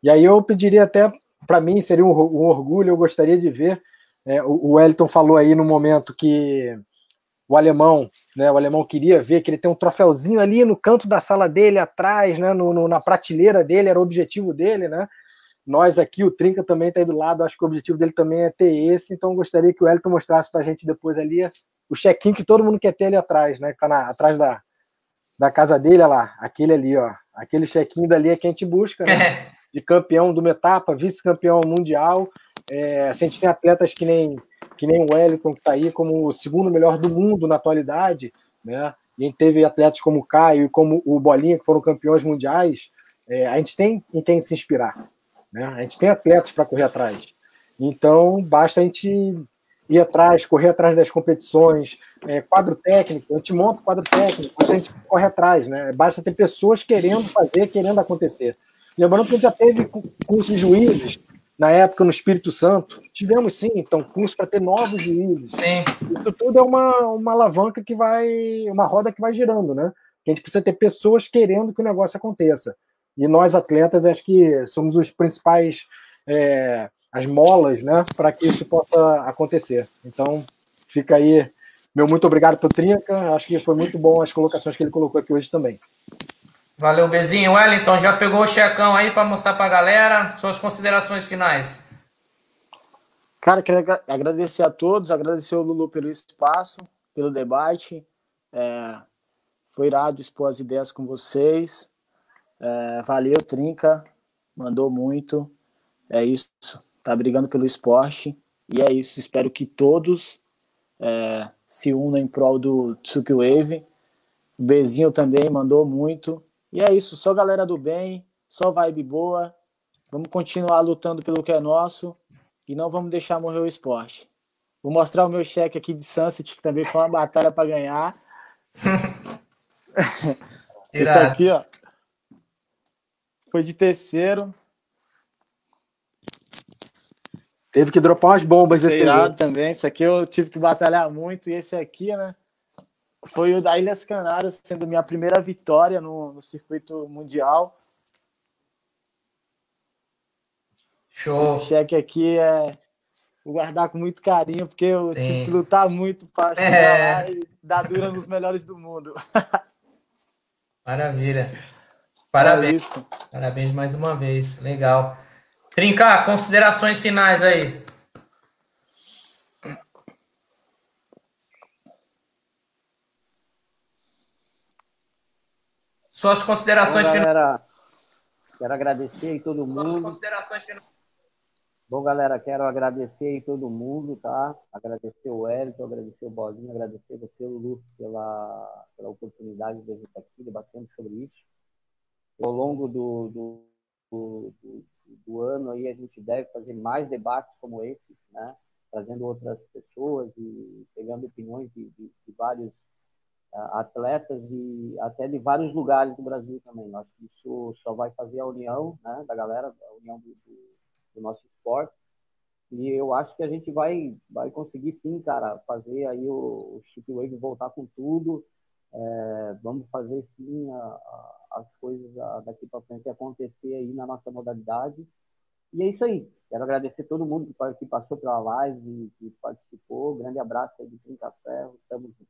E aí eu pediria até, para mim, seria um orgulho, eu gostaria de ver. O Wellington falou aí no momento que o alemão queria ver, que ele tem um troféuzinho ali no canto da sala dele, atrás, né? Na prateleira dele, era o objetivo dele, né? Nós aqui, o Trinca também está aí do lado, acho que o objetivo dele também é ter esse, então gostaria que o Wellington mostrasse para a gente depois ali o check-in que todo mundo quer ter ali atrás, né? Que tá atrás da casa dele, olha lá, aquele ali, ó. Aquele check-in dali é que a gente busca, né? De campeão de uma etapa, vice-campeão mundial. A gente tem atletas que nem o Wellington, que está aí como o 2º melhor do mundo na atualidade, né? E a gente teve atletas como o Caio e como o Bolinha, que foram campeões mundiais. A gente tem em quem se inspirar, né? A gente tem atletas para correr atrás. Então, basta a gente ir atrás, correr atrás das competições, quadro técnico, a gente monta o quadro técnico, a gente corre atrás, né? Basta ter pessoas querendo fazer, querendo acontecer. Lembrando que a gente já teve curso de juízes, na época no Espírito Santo, tivemos sim, então, curso para ter novos juízes. Sim. Isso tudo é uma alavanca que uma roda que vai girando, né? A gente precisa ter pessoas querendo que o negócio aconteça. E nós, atletas, acho que somos os principais, as molas, né, para que isso possa acontecer. Então, fica aí meu muito obrigado para o Trinca. Acho que foi muito bom as colocações que ele colocou aqui hoje também. Valeu, Bezinho. Wellington, já pegou o checão aí para mostrar para a galera? Suas considerações finais. Cara, queria agradecer a todos, agradecer ao Lulu pelo espaço, pelo debate. Foi irado expor as ideias com vocês. Valeu, Trinca, mandou muito. É isso, tá brigando pelo esporte. E é isso, espero que todos se unam em prol do Supwave. O Bezinho também mandou muito. E é isso, só galera do bem, só vibe boa. Vamos continuar lutando pelo que é nosso e não vamos deixar morrer o esporte. Vou mostrar o meu cheque aqui de Sunset, que também foi uma batalha para ganhar. Esse aqui, ó, foi de terceiro. Teve que dropar umas bombas esse irado também. Esse aqui eu tive que batalhar muito. E esse aqui, né, foi o da Ilhas Canárias, sendo minha primeira vitória no circuito mundial. Show. Esse cheque aqui vou guardar com muito carinho, porque eu tive que lutar muito para chegar lá e dar dura nos melhores do mundo. Maravilha. Parabéns. Parabéns mais uma vez. Legal. Trinca, considerações finais aí. Suas considerações finais. Galera, quero agradecer aí todo mundo. Bom, galera, quero agradecer aí todo mundo, tá? Agradecer o Wellington, agradecer o Bolinho, agradecer você, Lulu, pela oportunidade de a gente estar aqui debatendo sobre isso. Ao longo do ano aí a gente deve fazer mais debates como esse, né? Trazendo outras pessoas e pegando opiniões de vários atletas e até de vários lugares do Brasil também. Acho que isso só vai fazer a união, né, da galera, a união do nosso esporte. E eu acho que a gente vai conseguir sim, cara, fazer aí o Shipwave voltar com tudo. Vamos fazer sim as coisas daqui para frente acontecer aí na nossa modalidade. E é isso aí. Quero agradecer todo mundo que passou pela live, que participou. Grande abraço aí de Trinca Ferro. Tamo junto.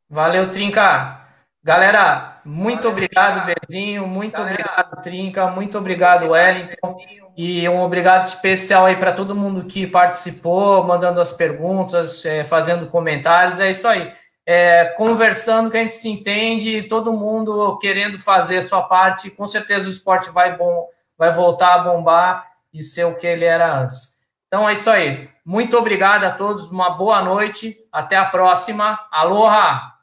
Valeu, Trinca. Galera, muito obrigado, Bezinho. Muito obrigado, Trinca. Muito obrigado, Wellington. E um obrigado especial aí para todo mundo que participou, mandando as perguntas, fazendo comentários. É isso aí. Conversando que a gente se entende, todo mundo querendo fazer a sua parte. Com certeza o esporte vai voltar a bombar e ser o que ele era antes. Então é isso aí. Muito obrigado a todos. Uma boa noite. Até a próxima. Aloha!